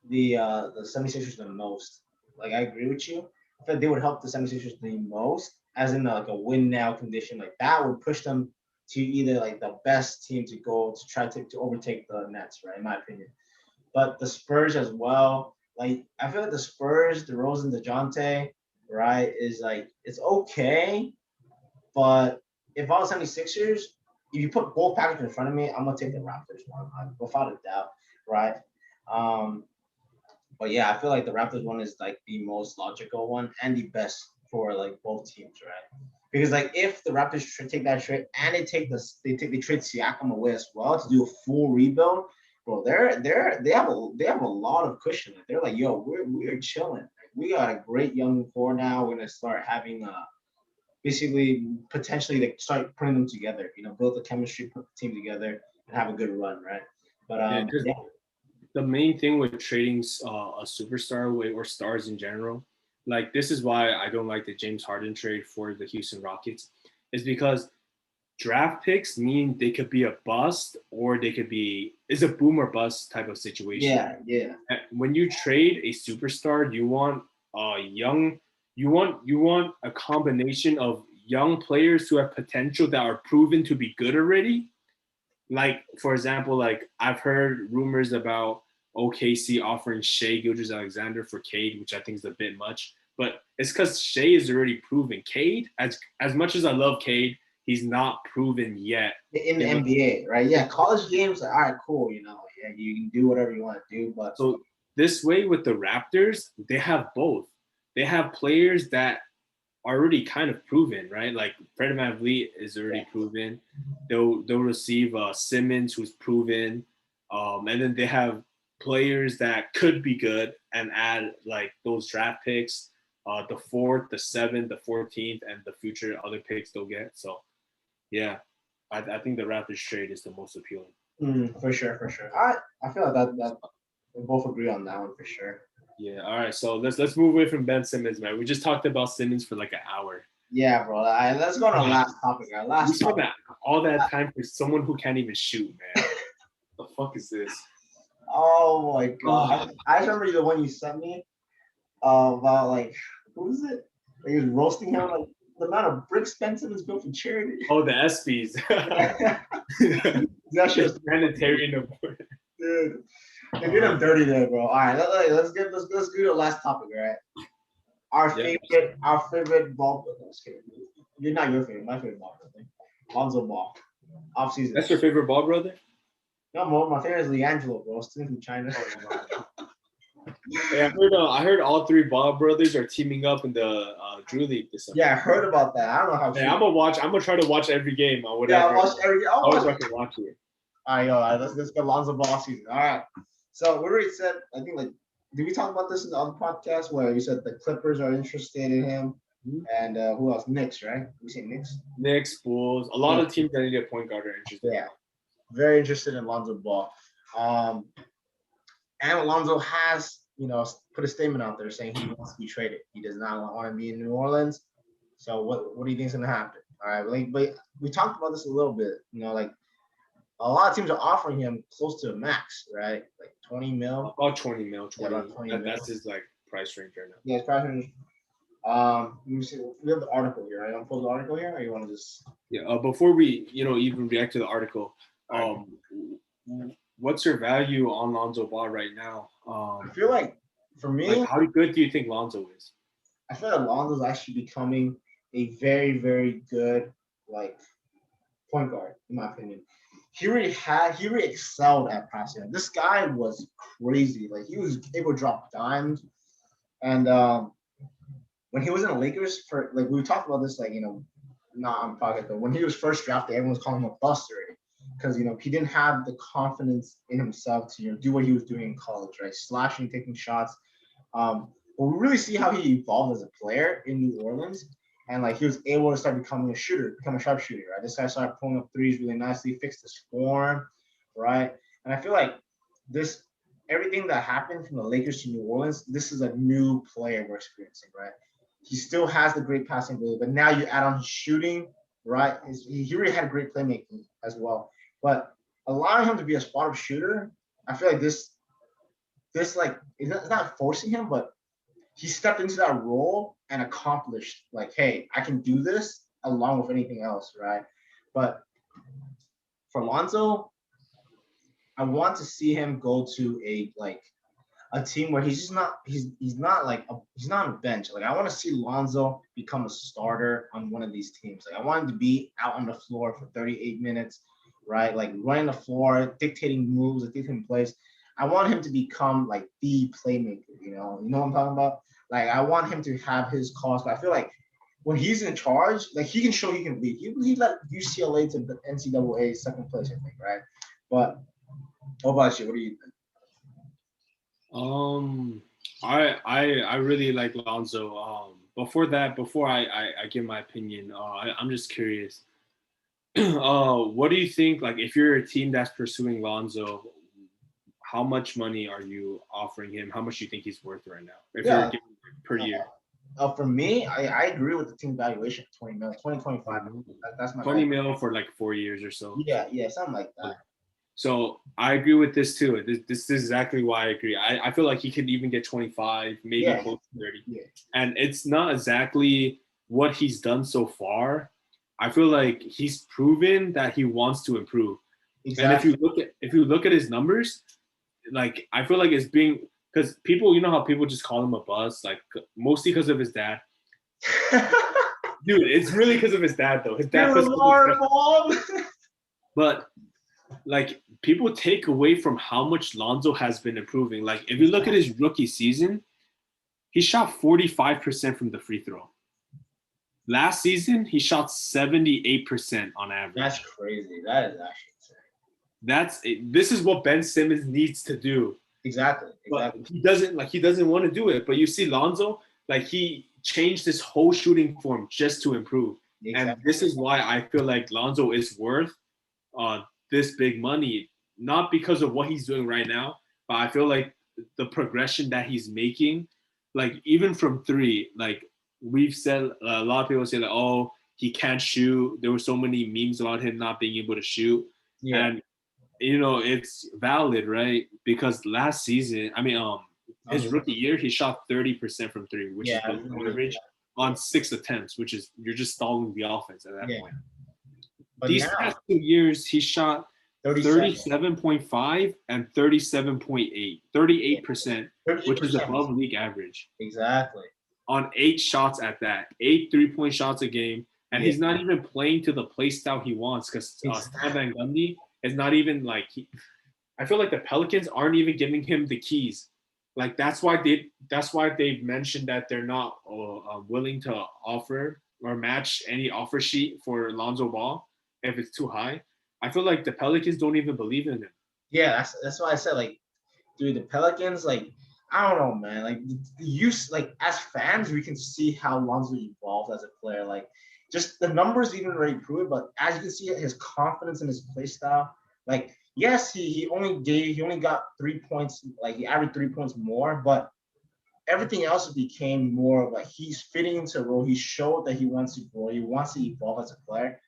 the 76ers the most. Like I agree with you. I feel like they would help the 76ers the most, as in like a win now condition. Like that would push them to either like the best team to go to try to overtake the Nets, right? In my opinion. But the Spurs as well. Like I feel like the Spurs, DeRozan, DeJounte, right, is like it's okay. But if I was 76ers, if you put both packages in front of me, I'm gonna take the Raptors one, without a doubt, right? But yeah, I feel like the Raptors one is like the most logical one and the best for like both teams, right? Because like if the Raptors take that trade and they trade Siakam away as well to do a full rebuild, bro, they have a lot of cushion. They're like, yo, we're chilling. Like, we got a great young core now. We're gonna start having basically potentially like start putting them together. Build the chemistry, put the team together, and have a good run, right? But yeah. The main thing with trading a superstar or stars in general, like this is why I don't like the James Harden trade for the Houston Rockets, is because draft picks mean they could be a bust or they could be a boom or bust type of situation. Yeah. When you trade a superstar, you want you want a combination of young players who have potential that are proven to be good already. Like, for example, like I've heard rumors about OKC offering Shai Gilgeous-Alexander for Cade, which I think is a bit much. But it's because Shai is already proven. Cade, as much as I love Cade, he's not proven yet. In the NBA, right? Yeah, college games, like, all right, cool, yeah, you can do whatever you want to do. But so this way with the Raptors, they have both. They have players that are already kind of proven, right? Like Fred VanVleet is already proven. They'll receive Simmons, who's proven, and then they have players that could be good and add like those draft picks, the 4th, the 7th, the 14th, and the future other picks they'll get. So, yeah, I think the Raptors trade is the most appealing. For sure. I feel like that we both agree on that one for sure. Yeah. All right. So let's move away from Ben Simmons, man. We just talked about Simmons for like an hour. Yeah, bro. Let's go on our last topic. We spent all that time for someone who can't even shoot, man. The fuck is this? Oh my god! I remember the one you sent me about like who is it? Like, he was roasting him like the amount of bricks Ben Simmons built for charity. Oh, the ESPYs. That shit was humanitarian. Dude, they did him dirty there, bro. All right, let's do the last topic, right? Our favorite ball. You're not your favorite. My favorite ball brother, Lonzo Ball. Off season. That's your favorite ball brother? No, my favorite is Leangelo, bro. Still from China. Yeah, I heard all 3 Ball brothers are teaming up in the Drew League this summer. Yeah, I heard about that. I don't know how. Yeah, I'm gonna try to watch every game or whatever. Yeah, watch every. I can watch it. All right, let's get Lonzo Ball season. All right. So we already said. I think like, did we talk about this in the other podcast where you said the Clippers are interested in him, and who else? Knicks, right? We say Knicks. Knicks, Bulls. A lot of teams that need a point guard are interested. Yeah, very interested in Lonzo Ball. And Lonzo has, put a statement out there saying he wants to be traded. He does not want to be in New Orleans. So what do you think is going to happen? All right, but we talked about this a little bit. Like a lot of teams are offering him close to a max, right? Like 20 mil. About 20 mil. 20. Yeah, about 20 mil. That's his like price range right now. Yeah, his price range. Let me see. We have the article here. Right? I'm pull the article here, or you want to just? Yeah. Before we, even react to the article, what's your value on Lonzo Ball right now? I feel like for me, how good do you think Lonzo is? I feel like Lonzo's actually becoming a very, very good point guard, in my opinion. He really excelled at passing. This guy was crazy. Like he was able to drop dimes, and when he was in the Lakers, we talked about this, not on podcast, but when he was first drafted, everyone was calling him a bust already. Because he didn't have the confidence in himself to do what he was doing in college, right? Slashing, taking shots. But we really see how he evolved as a player in New Orleans, and he was able to start become a sharpshooter, right? This guy started pulling up threes really nicely, fixed his form, right? And I feel like everything that happened from the Lakers to New Orleans, this is a new player we're experiencing, right? He still has the great passing ability, but now you add on his shooting, right? He really had great playmaking as well. But allowing him to be a spot-up shooter, I feel like this it's not forcing him, but he stepped into that role and accomplished, hey, I can do this along with anything else, right? But for Lonzo, I want to see him go to a team where he's not on a bench. I want to see Lonzo become a starter on one of these teams. I want him to be out on the floor for 38 minutes, right? Running the floor, dictating moves, dictating plays. I want him to become the playmaker. You know what I'm talking about? I want him to have his calls. But I feel like when he's in charge, he can show he can lead. He led UCLA to the NCAA second place, I think, right? But what about you? What do you think? I really like Lonzo. Before I give my opinion, I'm just curious. What do you think? If you're a team that's pursuing Lonzo, how much money are you offering him? How much do you think he's worth right now? If you're giving per year. For me, I agree with the team valuation, 20 mil, 25 mil. That's my 20 mil for 4 years or so. Yeah, something like that. So I agree with this too. This is exactly why I agree. I feel like he could even get 25, maybe close to 30. Yeah. And it's not exactly what he's done so far. I feel like he's proven that he wants to improve. Exactly. And if you look at his numbers, I feel like it's being, because people, how people just call him a bust, mostly because of his dad. Dude, it's really because of his dad though. His dad but people take away from how much Lonzo has been improving. If you look at his rookie season, he shot 45% from the free throw. Last season, he shot 78% on average. That's crazy. That is actually insane. This is what Ben Simmons needs to do. Exactly. But he doesn't want to do it. But you see Lonzo, like he changed his whole shooting form just to improve. Exactly. And this is why I feel like Lonzo is worth this big money, not because of what he's doing right now, but I feel like the progression that he's making, like even from three, like we've said, a lot of people say like, oh, he can't shoot. There were so many memes about him not being able to shoot. Yeah. And it's valid, right? Because last season, his rookie year, he shot 30% from three, which is below average on 6 attempts, which is you're just stalling the offense at that point. But these past 2 years, he shot 37.5 and 37.8, 38%, which is above league average. Exactly. On 8 shots at that, 8 3-point shots a game, and he's not even playing to the play style he wants because Stan Van Gundy is not even like I feel like the Pelicans aren't even giving him the keys. Like that's why they've mentioned that they're not willing to offer or match any offer sheet for Lonzo Ball if it's too high. I feel like the Pelicans don't even believe in him. Yeah, that's why I said like, dude, the Pelicans, like, I don't know, man. Like the use, like as fans, we can see how Lonzo evolved as a player. Like just the numbers even already prove it, but as you can see, his confidence in his play style. Like yes, he only got 3 points. Like he averaged 3 points more, but everything else became more of like he's fitting into a role. He showed that he wants to grow. He wants to evolve as a player.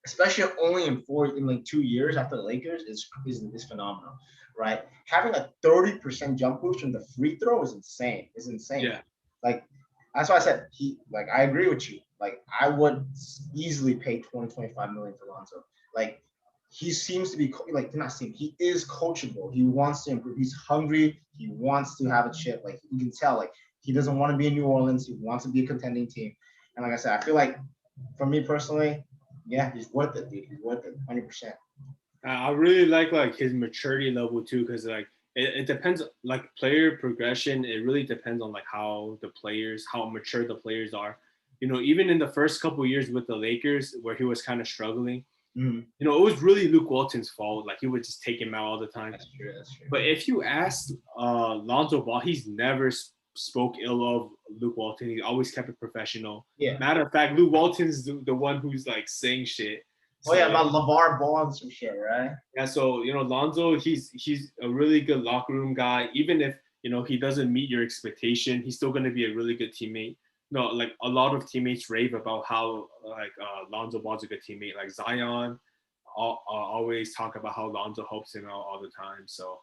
Especially only in 2 years after the Lakers is phenomenal, right? Having a 30% jump boost from the free throw is insane. It's insane. Yeah. Like that's why I said I agree with you. Like I would easily pay 25 million for Lonzo. Like he seems to be he is coachable. He wants to improve. He's hungry. He wants to have a chip. Like you can tell, like he doesn't want to be in New Orleans. He wants to be a contending team. And like I said, I feel like for me personally, yeah, he's worth it, dude. He's worth it, 100%. I really like his maturity level too, because like it depends, like player progression. It really depends on like how mature the players are. Even in the first couple of years with the Lakers, where he was kind of struggling, it was really Luke Walton's fault. Like he would just take him out all the time. That's true. But if you asked Lonzo Ball, he's never spoke ill of Luke Walton. He always kept it professional. Yeah. Matter of fact, Luke Walton's the one who's like saying shit. So, about LeVar Ball and some shit, right? Yeah, so Lonzo, he's a really good locker room guy. Even if he doesn't meet your expectation, he's still gonna be a really good teammate. Like a lot of teammates rave about how Lonzo Ball's a good teammate. Like Zion, always talk about how Lonzo helps him out all the time. So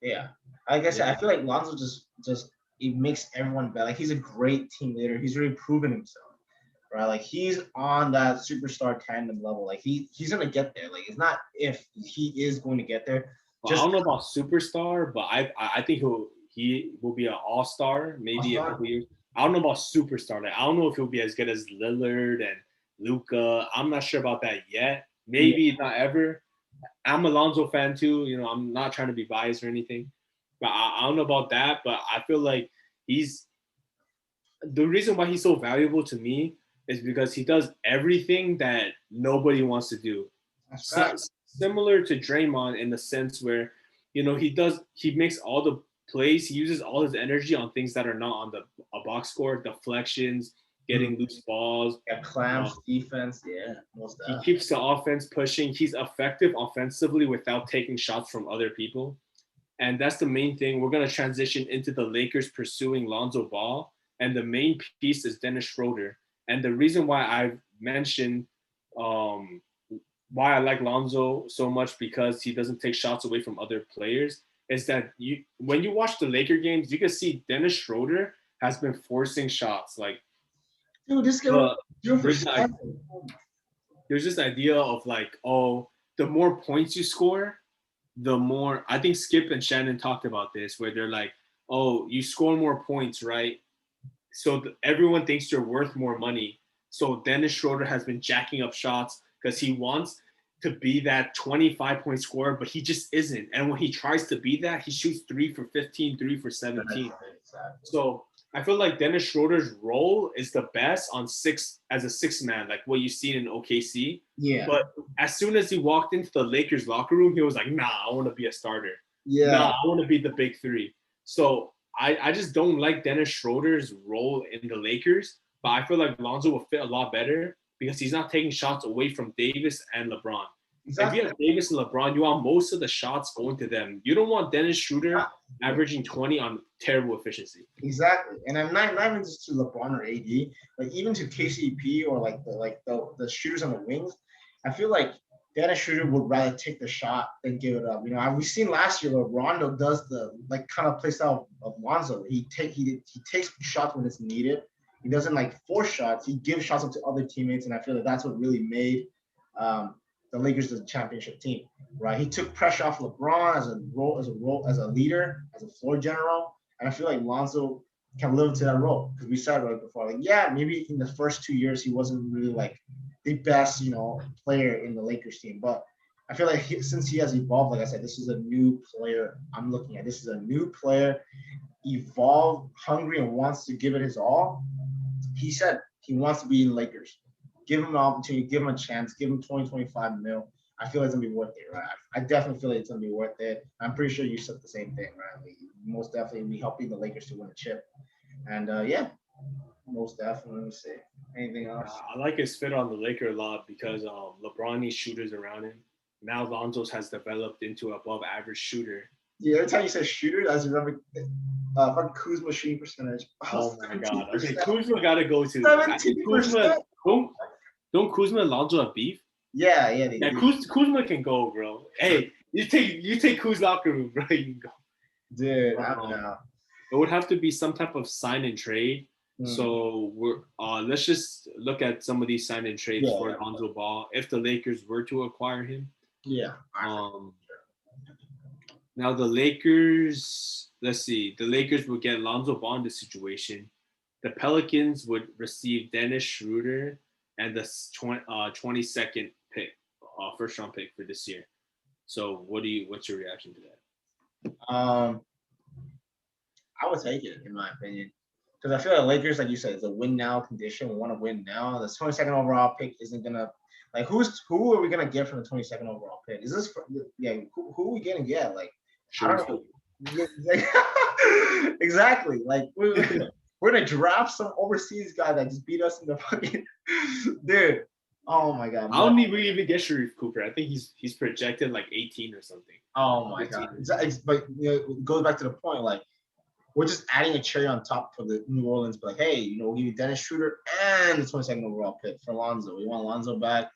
yeah, like I said, I feel like Lonzo just it makes everyone better. Like he's a great team leader. He's really proven himself. Right, like he's on that superstar tandem level. Like he's gonna get there. Like it's not if he is going to get there. I don't know about superstar, but I think he will be an all-star maybe a couple years. I don't know about superstar. Like I don't know if he'll be as good as Lillard and Luka. I'm not sure about that yet. Maybe not ever. I'm a Lonzo fan too. I'm not trying to be biased or anything, but I don't know about that. But I feel like the reason why he's so valuable to me is because he does everything that nobody wants to do. Similar to Draymond in the sense where, he makes all the plays, he uses all his energy on things that are not on a box score, deflections, getting loose balls. Clamps, defense, he keeps the offense pushing. He's effective offensively without taking shots from other people. And that's the main thing. We're going to transition into the Lakers pursuing Lonzo Ball. And the main piece is Dennis Schroeder. And the reason why I've mentioned why I like Lonzo so much because he doesn't take shots away from other players is that when you watch the Laker games, you can see Dennis Schroeder has been forcing shots. Like, dude, this guy there's this idea of like, oh, the more points you score, the more. I think Skip and Shannon talked about this, where they're like, oh, you score more points, right? So everyone thinks you're worth more money. So Dennis Schroeder has been jacking up shots because he wants to be that 25-point scorer, but he just isn't. And when he tries to be that, he shoots 3 for 15, 3 for 17. Exactly. So I feel like Dennis Schroeder's role is the best as a six man, like what you've seen in OKC. Yeah. But as soon as he walked into the Lakers locker room, he was like, nah, I want to be a starter. Yeah. Nah, I want to be the big three. So I just don't like Dennis Schroeder's role in the Lakers, but I feel like Lonzo will fit a lot better because he's not taking shots away from Davis and LeBron. Exactly. If you have Davis and LeBron, you want most of the shots going to them. You don't want Dennis Schroeder averaging 20 on terrible efficiency. Exactly, and I'm not even just to LeBron or AD, like even to KCP or the shooters on the wings. I feel like Dennis Schroeder would rather take the shot than give it up. You know, we've seen last year where Rondo does the like kind of play style of Lonzo. He takes shots when it's needed. He doesn't like force shots. He gives shots up to other teammates, and I feel like that's what really made the Lakers the championship team. Right? He took pressure off LeBron as a leader, as a floor general, and I feel like Lonzo can live into that role because we said right before, like maybe in the first 2 years he wasn't really like the best, player in the Lakers team. But I feel like since he has evolved, like I said, this is a new player I'm looking at. This is a new player, evolved, hungry, and wants to give it his all. He said he wants to be in Lakers. Give him an opportunity, give him a chance, give him 20-25 mil. I feel like it's going to be worth it, right? I definitely feel like it's going to be worth it. I'm pretty sure you said the same thing, right? Like, most definitely be helping the Lakers to win a chip. And, most definitely. Let me see. Anything else? I like his fit on the Lakers a lot because LeBron needs shooters around him. Now Lonzo has developed into an above-average shooter. Yeah, every time you say shooter, I just remember Kuzma shooting percentage. Oh my God. Okay, Kuzma got to go to. 17%. Don't Kuzma and Lonzo have beef? Yeah. Kuzma can go, bro. Hey, you take Kuz's locker room, bro. You can go. Dude, I don't know. It would have to be some type of sign and trade. So let's just look at some of these sign and trades for Lonzo Ball if the Lakers were to acquire him. Yeah. Now the Lakers, let's see. The Lakers would get Lonzo Ball in this situation. The Pelicans would receive Dennis Schroeder and the 22nd pick, first round pick for this year. So what's your reaction to that? I would take it in my opinion. Because I feel like Lakers, like you said, it's a win now condition. We want to win now. The 22nd overall pick isn't gonna like who are we gonna get from the 22nd overall pick? Is this who are we gonna get? Like I don't know. Exactly. Like we're gonna draft some overseas guy that just beat us in the fucking dude. Oh my God. I don't think we even get Sharif Cooper. I think he's projected like 18 or something. Oh my God. But it goes back to the point, like we're just adding a cherry on top for the New Orleans, but like, hey, we'll give you Dennis Schroeder and the 22nd overall pick for Lonzo. We want Lonzo back.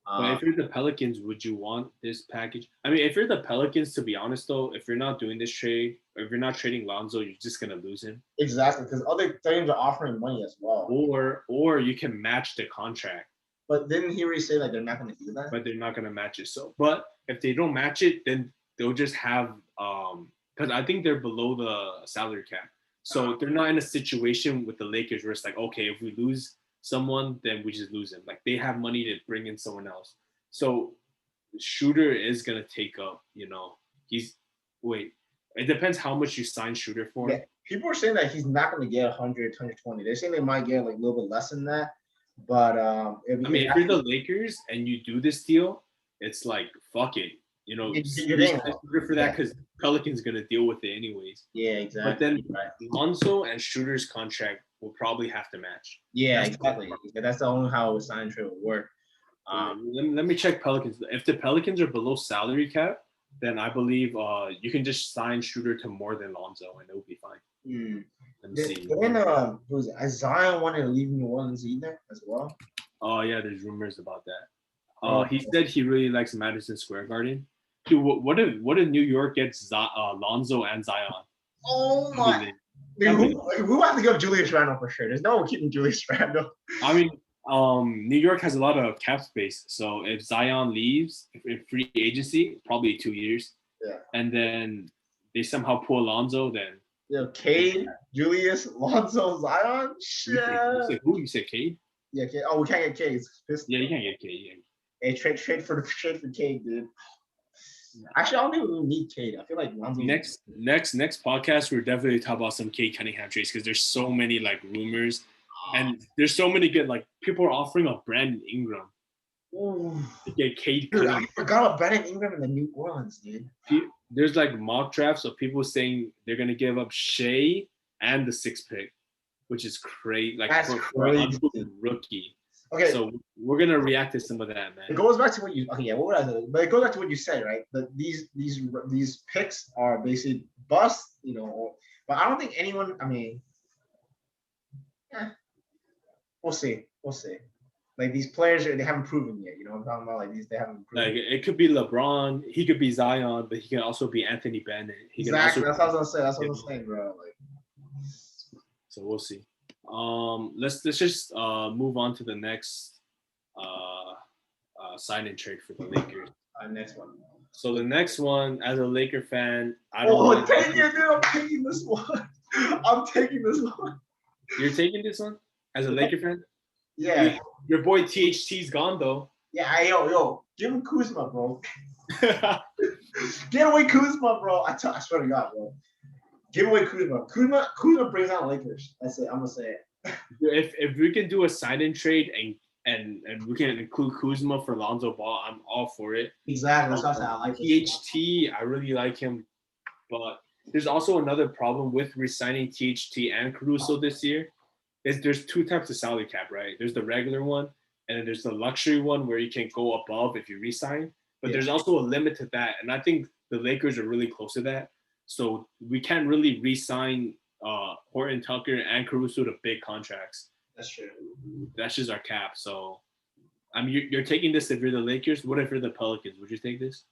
But if you're the Pelicans, would you want this package? I mean, if you're the Pelicans, to be honest, though, if you're not doing this trade, or if you're not trading Lonzo, you're just going to lose him. Exactly, because other teams are offering money as well. Or you can match the contract. But didn't he already say like they're not going to do that? But they're not going to match it. So, but if they don't match it, then they'll just have because I think they're below the salary cap. So they're not in a situation with the Lakers where it's like, okay, if we lose someone, then we just lose him. Like they have money to bring in someone else. So Shooter is gonna take up, it depends how much you sign Shooter for. Yeah. People are saying that he's not gonna get 100, 120. They're saying they might get like a little bit less than that. But if you're the Lakers and you do this deal, it's like fuck it. Shooter for that because Pelicans gonna deal with it anyways. Yeah, exactly. But then Lonzo and Shooter's contract will probably have to match. Yeah, exactly. That's the only how a sign trade will work. Let me check Pelicans. If the Pelicans are below salary cap, then I believe you can just sign Shooter to more than Lonzo and it will be fine. Let me see. Then Zion wanted to leave New Orleans either as well? Oh yeah, there's rumors about that. He said he really likes Madison Square Garden. Dude, what if New York gets Lonzo and Zion? Oh my! Dude, we have to give Julius Randle for sure. There's no one keeping Julius Randle. I mean, New York has a lot of cap space. So if Zion leaves in free agency, probably 2 years. Yeah. And then they somehow pull Lonzo, then. Cade, Julius, Lonzo, Zion. Shit. You said Cade? Yeah, Cade. Oh, we can't get Cade. Yeah, you can't get Cade. Yeah. Hey, trade for Cade, dude. Actually, I don't think we need Cade. I feel like Lonzo. Next podcast, we're definitely talk about some Cade Cunningham trades because there's so many like rumors, and there's so many good like people are offering up Brandon Ingram. Ooh. to get Cade Dude, I Cunningham. forgot about Brandon Ingram in the New Orleans, dude. There's like mock drafts of people saying they're gonna give up Shea and the 6th pick, which is crazy. Like for an unproven rookie. Okay. So we're gonna react to some of that, man. It goes back to what you. Okay, yeah. What was I saying? But it goes back to what you said, right? That these picks are basically bust, you know. But I don't think anyone. I mean, we'll see. We'll see. Like these players, they haven't proven yet. You know what I'm talking about? Like these, they haven't proven. Like it could be LeBron, he could be Zion, but he can also be Anthony Bennett. Exactly. That's what I was gonna say. That's what I was saying, bro. Like, so we'll see. Let's just move on to the next sign and trade for the Lakers. Next one. So the next one, as a Laker fan, I don't. Take it, dude! I'm taking this one. I'm taking this one. You're taking this one as a Laker fan? Yeah. Your boy THT's gone though. Yeah, yo, give him Kuzma, bro. Get away Kuzma, bro. I swear to God, bro. Give away Kuzma. Kuzma brings out Lakers. That's it. I'm gonna say it. If we can do a sign-in trade and we can include Kuzma for Lonzo Ball, I'm all for it. Exactly. That's what I like. THT, I really like him, but there's also another problem with re-signing THT and Caruso this year. There's two types of salary cap, right? There's the regular one, and then there's the luxury one where you can go above if you re-sign. But there's also a limit to that, and I think the Lakers are really close to that. So we can't really re-sign Horton Tucker and Caruso to big contracts. That's true. That's just our cap. So, I mean, you're taking this if you're the Lakers. What if you're the Pelicans? Would you take this?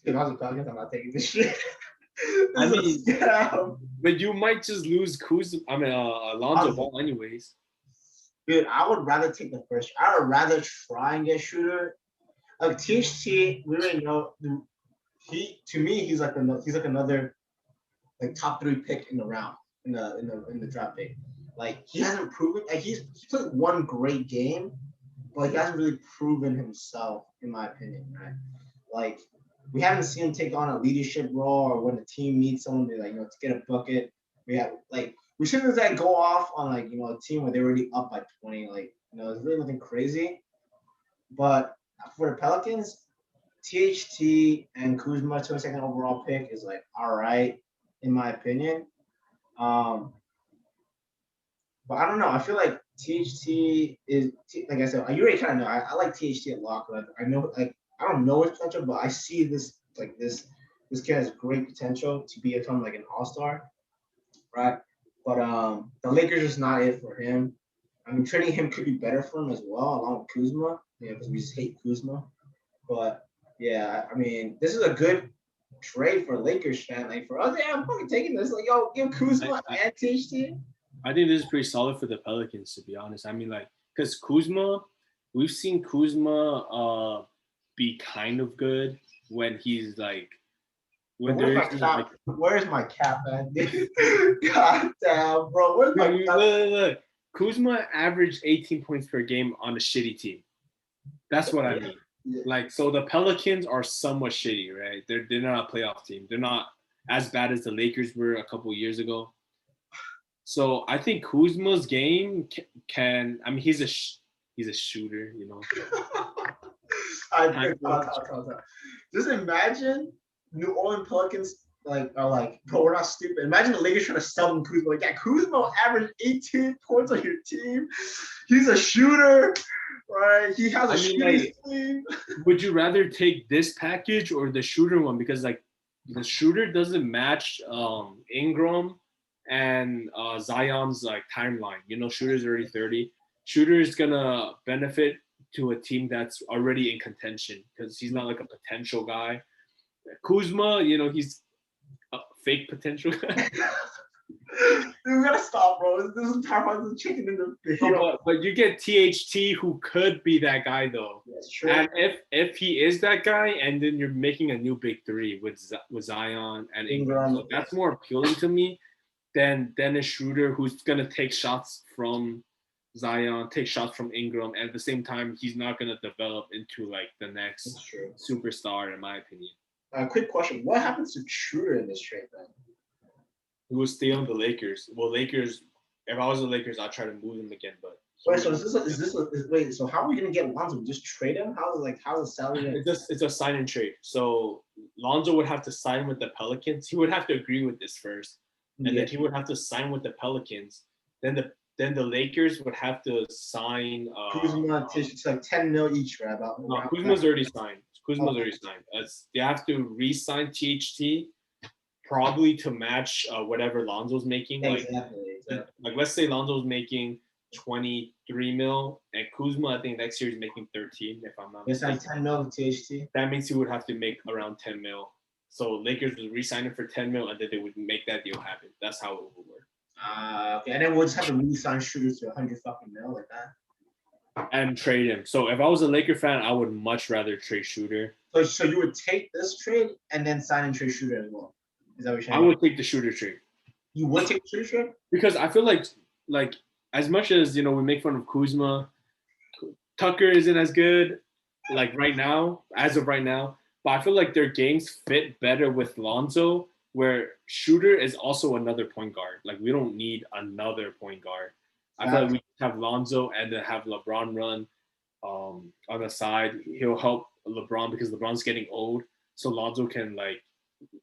If I was the Pelicans, I'm not taking this shit. I mean, but you might just lose Lonzo Ball anyways. Dude, I would rather take the first. I would rather try and get Shooter. Like THT, we already know. To me, he's like another like top 3 pick in the round in the draft pick. Like he hasn't proven. Like he's played one great game, but like, he hasn't really proven himself, in my opinion. Right? Like we haven't seen him take on a leadership role, or when the team needs someone to to get a bucket. We shouldn't have go off on a team where they're already up by 20. It's really nothing crazy. But for the Pelicans, THT and Kuzma 22nd overall pick is all right, in my opinion. But I don't know. I feel like THT is, like I said, you already kind of know. I like THT a lot. But I know, I don't know his potential, but I see this kid has great potential to become an all-star, right? But the Lakers is not it for him. I mean, trading him could be better for him as well, along with Kuzma, because we just hate Kuzma. But yeah, I mean, this is a good trade for a Lakers fan. For us, yeah, I'm fucking taking this. Yo, give Kuzma and THT. I think this is pretty solid for the Pelicans, to be honest. I mean, because Kuzma, we've seen Kuzma be kind of good when he's where's my cap, man? God damn, bro. Where's my cap? Look. Kuzma averaged 18 points per game on a shitty team. That's what I mean. Yeah. So the Pelicans are somewhat shitty, right? They're not a playoff team. They're not as bad as the Lakers were a couple of years ago. So I think Kuzma's game can. I mean, he's a shooter, Just imagine New Orleans Pelicans are bro, we're not stupid. Imagine the Lakers trying to sell them Kuzma. Kuzma averaged 18 points on your team. He's a shooter, right? He has a shooting team. Would you rather take this package or the shooter one? Because the shooter doesn't match Ingram and Zion's timeline. Shooter's already 30. Shooter is gonna benefit to a team that's already in contention because he's not a potential guy. Kuzma, he's a fake potential guy. Dude, we gotta stop, bro. This is the chicken in the video. But you get THT, who could be that guy, though. That's true. And if he is that guy, and then you're making a new big three with Zion and Ingram, so that's more appealing to me than a shooter who's gonna take shots from Zion, take shots from Ingram, and at the same time, he's not gonna develop into the next superstar, in my opinion. Quick question: what happens to Schroeder in this trade, then? He will stay on the Lakers. Well, Lakers. If I was the Lakers, I'd try to move him again, but Wait, so wait, so how are we gonna get Lonzo? Just trade him? How's the salary? It's a sign and trade. So Lonzo would have to sign with the Pelicans. He would have to agree with this first, and then he would have to sign with the Pelicans. Then the Lakers would have to sign. Kuzma, it's like 10 mil each, right? No, Kuzma's already signed. They have to re-sign THT probably to match whatever Lonzo's making. Exactly. Like let's say Lonzo's making 23 mil, and Kuzma, I think next year is making 13, if I'm not mistaken. It's like 10 mil to THT. That means he would have to make around 10 mil. So Lakers would re-sign him for 10 mil, and then they would make that deal happen. That's how it would work. Okay. And then we'll just have to re-sign shooters to 100 fucking mil like that. And trade him. So if I was a Laker fan, I would much rather trade Shooter. So you would take this trade and then sign and trade Shooter as well. Is that what you're saying? I would take the Shooter trade. You would take the Shooter trade? Because I feel like as much as we make fun of Kuzma, Tucker isn't as good as of right now. But I feel like their games fit better with Lonzo, where Shooter is also another point guard. Like we don't need another point guard. I feel like we have Lonzo and then have LeBron run on the side. He'll help LeBron because LeBron's getting old. So Lonzo can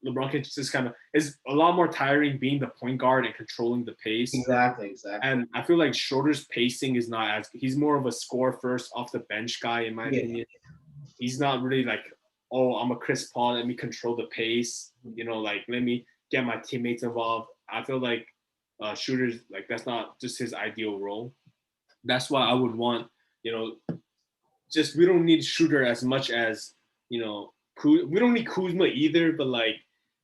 LeBron can just kind of, it's a lot more tiring being the point guard and controlling the pace. Exactly. And I feel like Schroeder's pacing is not as, he's more of a score first off the bench guy in my opinion. He's not really I'm a Chris Paul, let me control the pace, let me get my teammates involved. I feel like Shooter's that's not just his ideal role. That's why I would want, just we don't need Shooter as much as, we don't need Kuzma either, but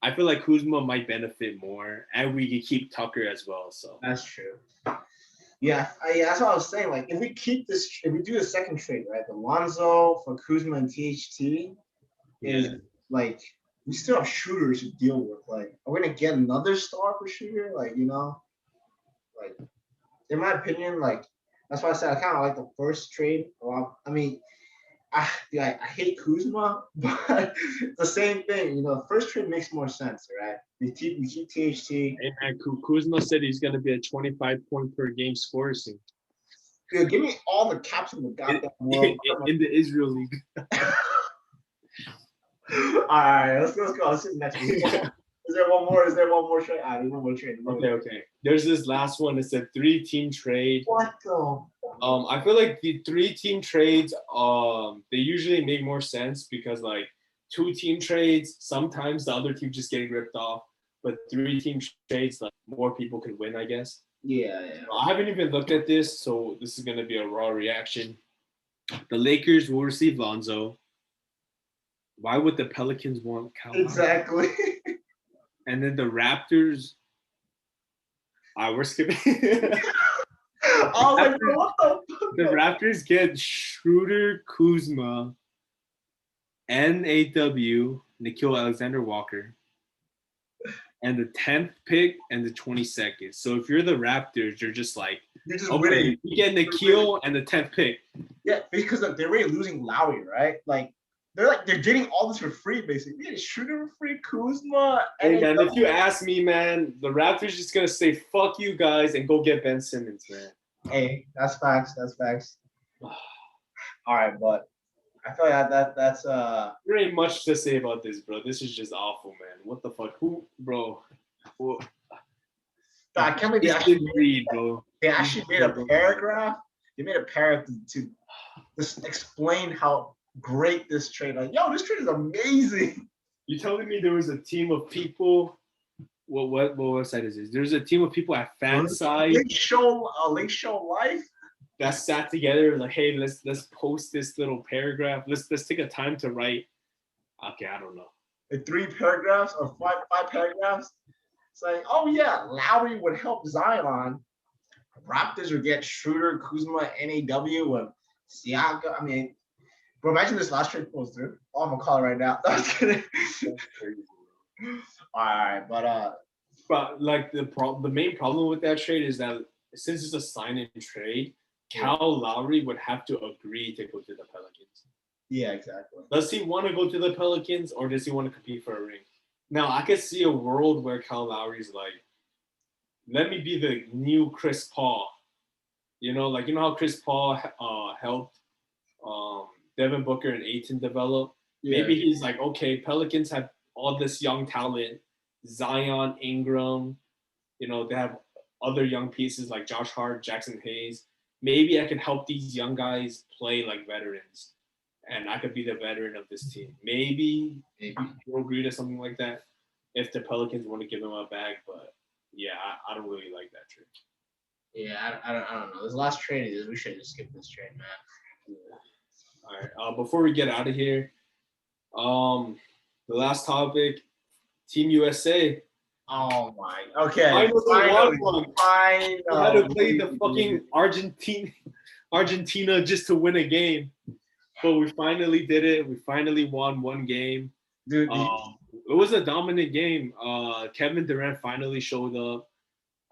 I feel like Kuzma might benefit more, and we can keep Tucker as well. So that's true. Yeah, that's what I was saying. If we do a second trade, right? The Lonzo for Kuzma and THT, we still have shooters to deal with. Are we gonna get another star for Shooter? In my opinion, that's why I said I kind of like the first trade. I mean, I hate Kuzma, but the same thing. The first trade makes more sense, right? We keep THT. Hey man, Kuzma said he's gonna be a 25 point per game scorer soon. Dude, give me all the caps in the goddamn world in the Israel League. All right, let's go. Let's see the next one. Is there one more? Trade? There's one more trade. Okay. There's this last one. It's a 3-team trade. What the? I feel like the 3-team trades, they usually make more sense because 2-team trades, sometimes the other team just getting ripped off. But 3-team trades, more people can win, I guess. Yeah. I haven't even looked at this, so this is gonna be a raw reaction. The Lakers will receive Lonzo. Why would the Pelicans want Kyle? Exactly. And then the Raptors. We're skipping. What the fuck? The Raptors get Schroeder, Kuzma, NAW, Nickeil Alexander-Walker, and the 10th pick and the 22nd. So if you're the Raptors, you're just winning. You get Nickeil and the 10th pick. Yeah, because they're already losing Lowry, right? They're getting all this for free, basically. We get Shooter for free, Kuzma. And if you ask me, man, the Raptors just gonna say fuck you guys and go get Ben Simmons, man. Hey, that's facts. All right, but I feel like that's There ain't much to say about this, bro. This is just awful, man. What the fuck? Bro? I can't believe they actually made a paragraph. They made a paragraph to just explain how great this trade. This trade is amazing. You telling me there was a team of people? What website is this? There's a team of people at Fanside. Link show life. That sat together hey, let's post this little paragraph. Let's take a time to write. Okay, I don't know. 3 paragraphs or five paragraphs saying, Lowry would help Zion. Raptors would get Schroeder, Kuzma, NAW, and Siaka. I mean, bro, imagine this last trade goes through. Oh, I'm gonna call it right now. No, I'm just kidding. All right, but the main problem with that trade is that since it's a sign-in trade, Kyle Lowry would have to agree to go to the Pelicans. Yeah, exactly. Does he want to go to the Pelicans or does he want to compete for a ring? Now, I could see a world where Kyle Lowry's let me be the new Chris Paul. Like how Chris Paul helped Devin Booker and Ayton develop. Yeah. Maybe he's like, okay, Pelicans have all this young talent, Zion, Ingram. They have other young pieces like Josh Hart, Jackson Hayes. Maybe I can help these young guys play like veterans, and I could be the veteran of this team. Maybe you'll agree to something like that if the Pelicans want to give him a bag. But yeah, I don't really like that trade. Yeah, I don't know. This last trade is we should just skip this trade, man. Yeah. All right. Before we get out of here, the last topic, Team USA. Oh my. Okay. Finally. I had to play the fucking Argentina just to win a game, but we finally did it. We finally won one game. Dude, it was a dominant game. Kevin Durant finally showed up.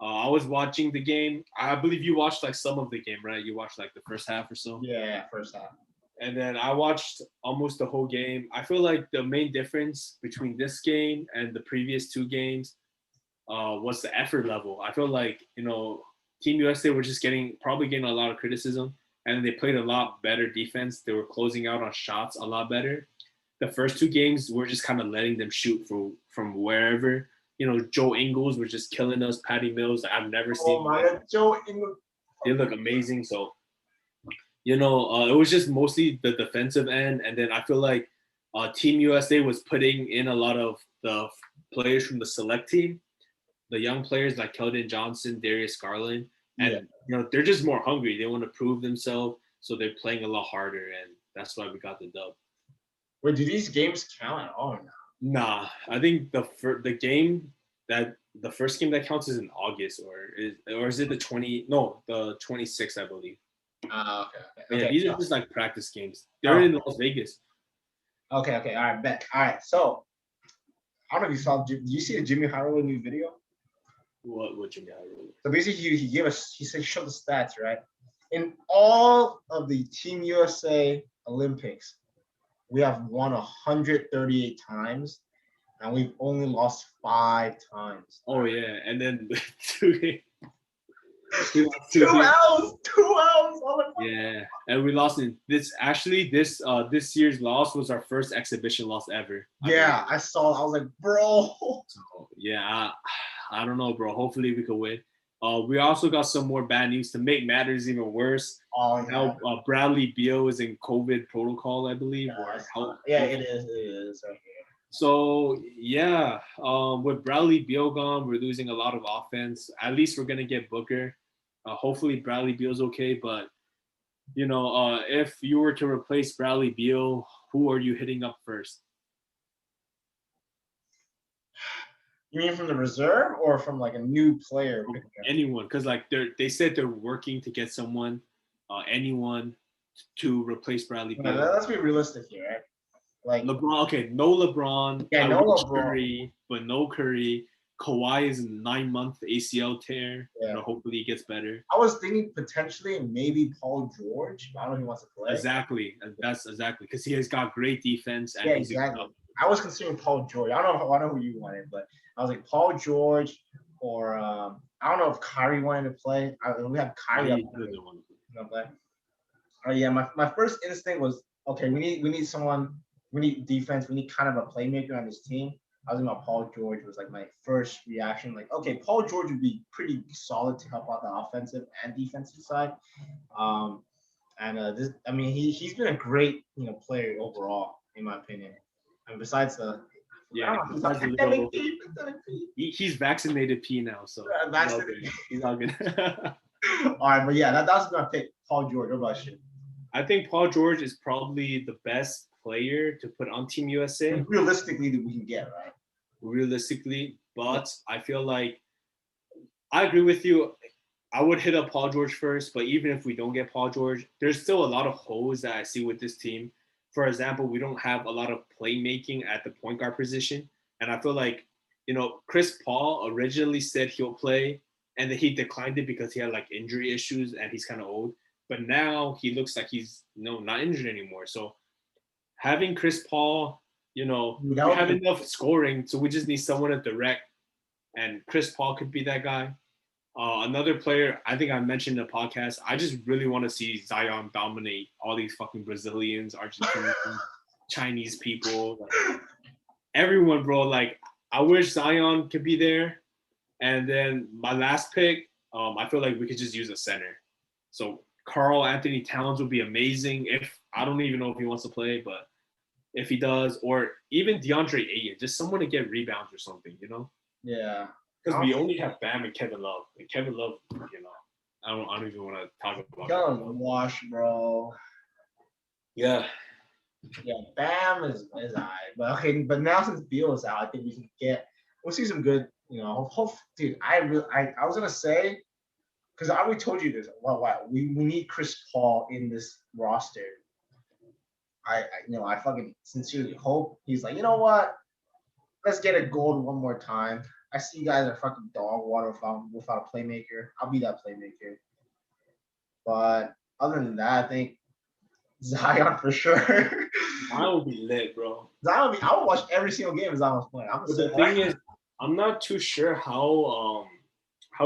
I was watching the game. I believe you watched like some of the game, right? You watched like the first half or so. Yeah, first half. And then I watched almost the whole game. I feel like the main difference between this game and the previous two games was the effort level. I feel like, Team USA were just probably getting a lot of criticism, and they played a lot better defense. They were closing out on shots a lot better. The first two games, we're just kind of letting them shoot from wherever. Joe Ingles was just killing us. Patty Mills, I've never seen. Oh my God, Joe Ingles. They look amazing. So, it was just mostly the defensive end. And then I feel like Team USA was putting in a lot of the players from the select team, the young players like Keldon Johnson, Darius Garland. And, they're just more hungry. They want to prove themselves. So they're playing a lot harder. And that's why we got the dub. Wait, do these games count at all? Nah, I think the first game that counts is in August, or is it the 26th, I believe. Okay. Yeah, these are just like practice games. They're in Las Vegas. Okay. All right, bet. All right, so I don't know if you saw. Did you see the Jimmy Harrell new video? What Jimmy Harrell? So basically, he said show the stats, right? In all of the Team USA Olympics, we have won 138 times, and we've only lost 5 times. Oh yeah, and then 2 2 L's. Yeah, and we lost in this. Actually, this year's loss was our first exhibition loss ever. Yeah, I saw. I was like, bro. So, yeah, I don't know, bro. Hopefully we could win. We also got some more bad news to make matters even worse. Oh, yeah. Now Bradley Beal is in COVID protocol, I believe. Yeah, it is right here. So yeah, with Bradley Beal gone, we're losing a lot of offense. At least we're gonna get Booker. Hopefully Bradley Beal's okay, but if you were to replace Bradley Beal, who are you hitting up first? You mean from the reserve or from like a new player? Anyone, because like they said they're working to get anyone to replace Bradley Beal. Let's be realistic here, right? Like LeBron, okay, no LeBron. Yeah, no LeBron. Curry, but no Curry. Kawhi is a 9-month ACL tear. Yeah. Hopefully he gets better. I was thinking potentially maybe Paul George. But I don't know if he wants to play. Exactly. That's exactly because he has got great defense. And exactly. I was considering Paul George. I don't know who you wanted, but I was like Paul George or I don't know if Kyrie wanted to play. We have Kyrie. My first instinct was okay. We need someone. We need defense. We need kind of a playmaker on this team. I was thinking about Paul George. Was like my first reaction. Like, okay, Paul George would be pretty solid to help out the offensive and defensive side. He's been a great player overall, in my opinion. And besides the he's vaccinated P now, so he's all good. All right, but yeah, that's my pick. Paul George. What about you? I think Paul George is probably the best player to put on Team USA. Realistically, that we can get, right? Realistically, but I feel like I agree with you. I would hit up Paul George first, but even if we don't get Paul George, there's still a lot of holes that I see with this team. For example, we don't have a lot of playmaking at the point guard position. And I feel like, Chris Paul originally said he'll play, and then he declined it because he had like injury issues and he's kind of old. But now he looks like he's not injured anymore. So having Chris Paul, we have enough scoring, so we just need someone to direct. And Chris Paul could be that guy. Another player, I think I mentioned in the podcast, I just really want to see Zion dominate all these fucking Brazilians, Argentinians, Chinese people, like, everyone, bro. Like, I wish Zion could be there. And then my last pick, I feel like we could just use a center. So Carl Anthony Towns would be amazing. If I don't even know if he wants to play, but if he does, or even DeAndre Ayton, just someone to get rebounds or something, you know? Yeah. Because we only have Bam and Kevin Love. And Kevin Love, you know, I don't even want to talk about Don't wash, bro. Yeah. Yeah, Bam is alright. But okay, but now since Beal is out, I think we'll see some good, you know, dude, I was gonna say, because I already told you this. Wow, we need Chris Paul in this roster. I fucking sincerely hope he's like, you know what? Let's get a gold one more time. I see you guys are fucking dog water without a playmaker. I'll be that playmaker. But other than that, I think Zion for sure. Zion would be lit, bro. I would watch every single game Zion's playing. But the thing is, I'm not too sure how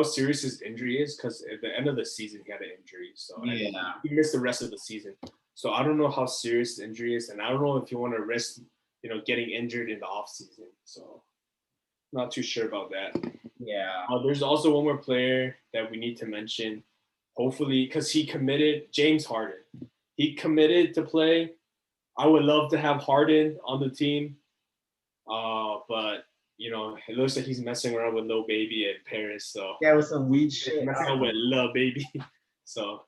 serious his injury is, because at the end of the season he had an injury, so yeah, he missed the rest of the season. So I don't know how serious his injury is, and I don't know if you want to risk, you know, getting injured in the off season. So not too sure about that. Yeah. There's also one more player that we need to mention. Hopefully, because he committed, James Harden. He committed to play. I would love to have Harden on the team, but you know, it looks like he's messing around with Lil Baby in Paris. So yeah, with some weed shit. Messing around with Lil Baby. So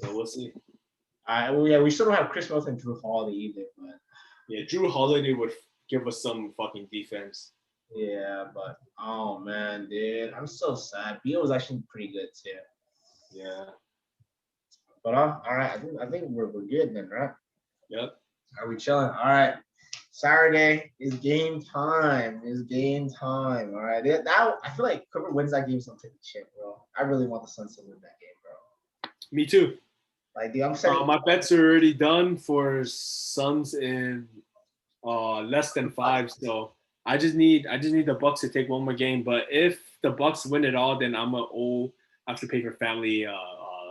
we'll see. Well, yeah, we still don't have Chris Middleton and Drew Holiday either, but yeah, Drew Holiday would give us some fucking defense. Yeah, but oh man, dude, I'm so sad. Beal was actually pretty good too. Yeah. But all right, I think we're good then, right? Yep. Are we chilling? All right. Saturday is game time. All right. Now I feel like whoever wins that game is gonna take the chip, bro. I really want the Suns to win that game, bro. Me too. Like, dude, I'm saying my bets are already done for Suns in less than 5. So I just need the Bucks to take one more game. But if the Bucks win it all, then I'm have to pay for family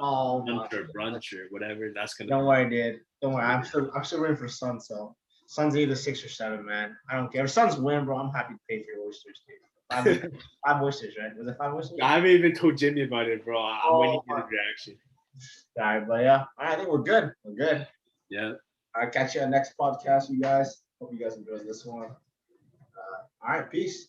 brunch or whatever. That's gonna. Don't worry, dude. Don't worry. I'm still rooting for Suns. So Suns either 6 or 7, man. I don't care. If Suns win, bro, I'm happy to pay for your oysters, dude. 5 oysters, right? Was it 5 oysters? I haven't even told Jimmy about it, bro. I'm waiting for his reaction. All right, but yeah, I think we're good. Yeah. I'll catch you on the next podcast, you guys. Hope you guys enjoyed this one. All right, peace.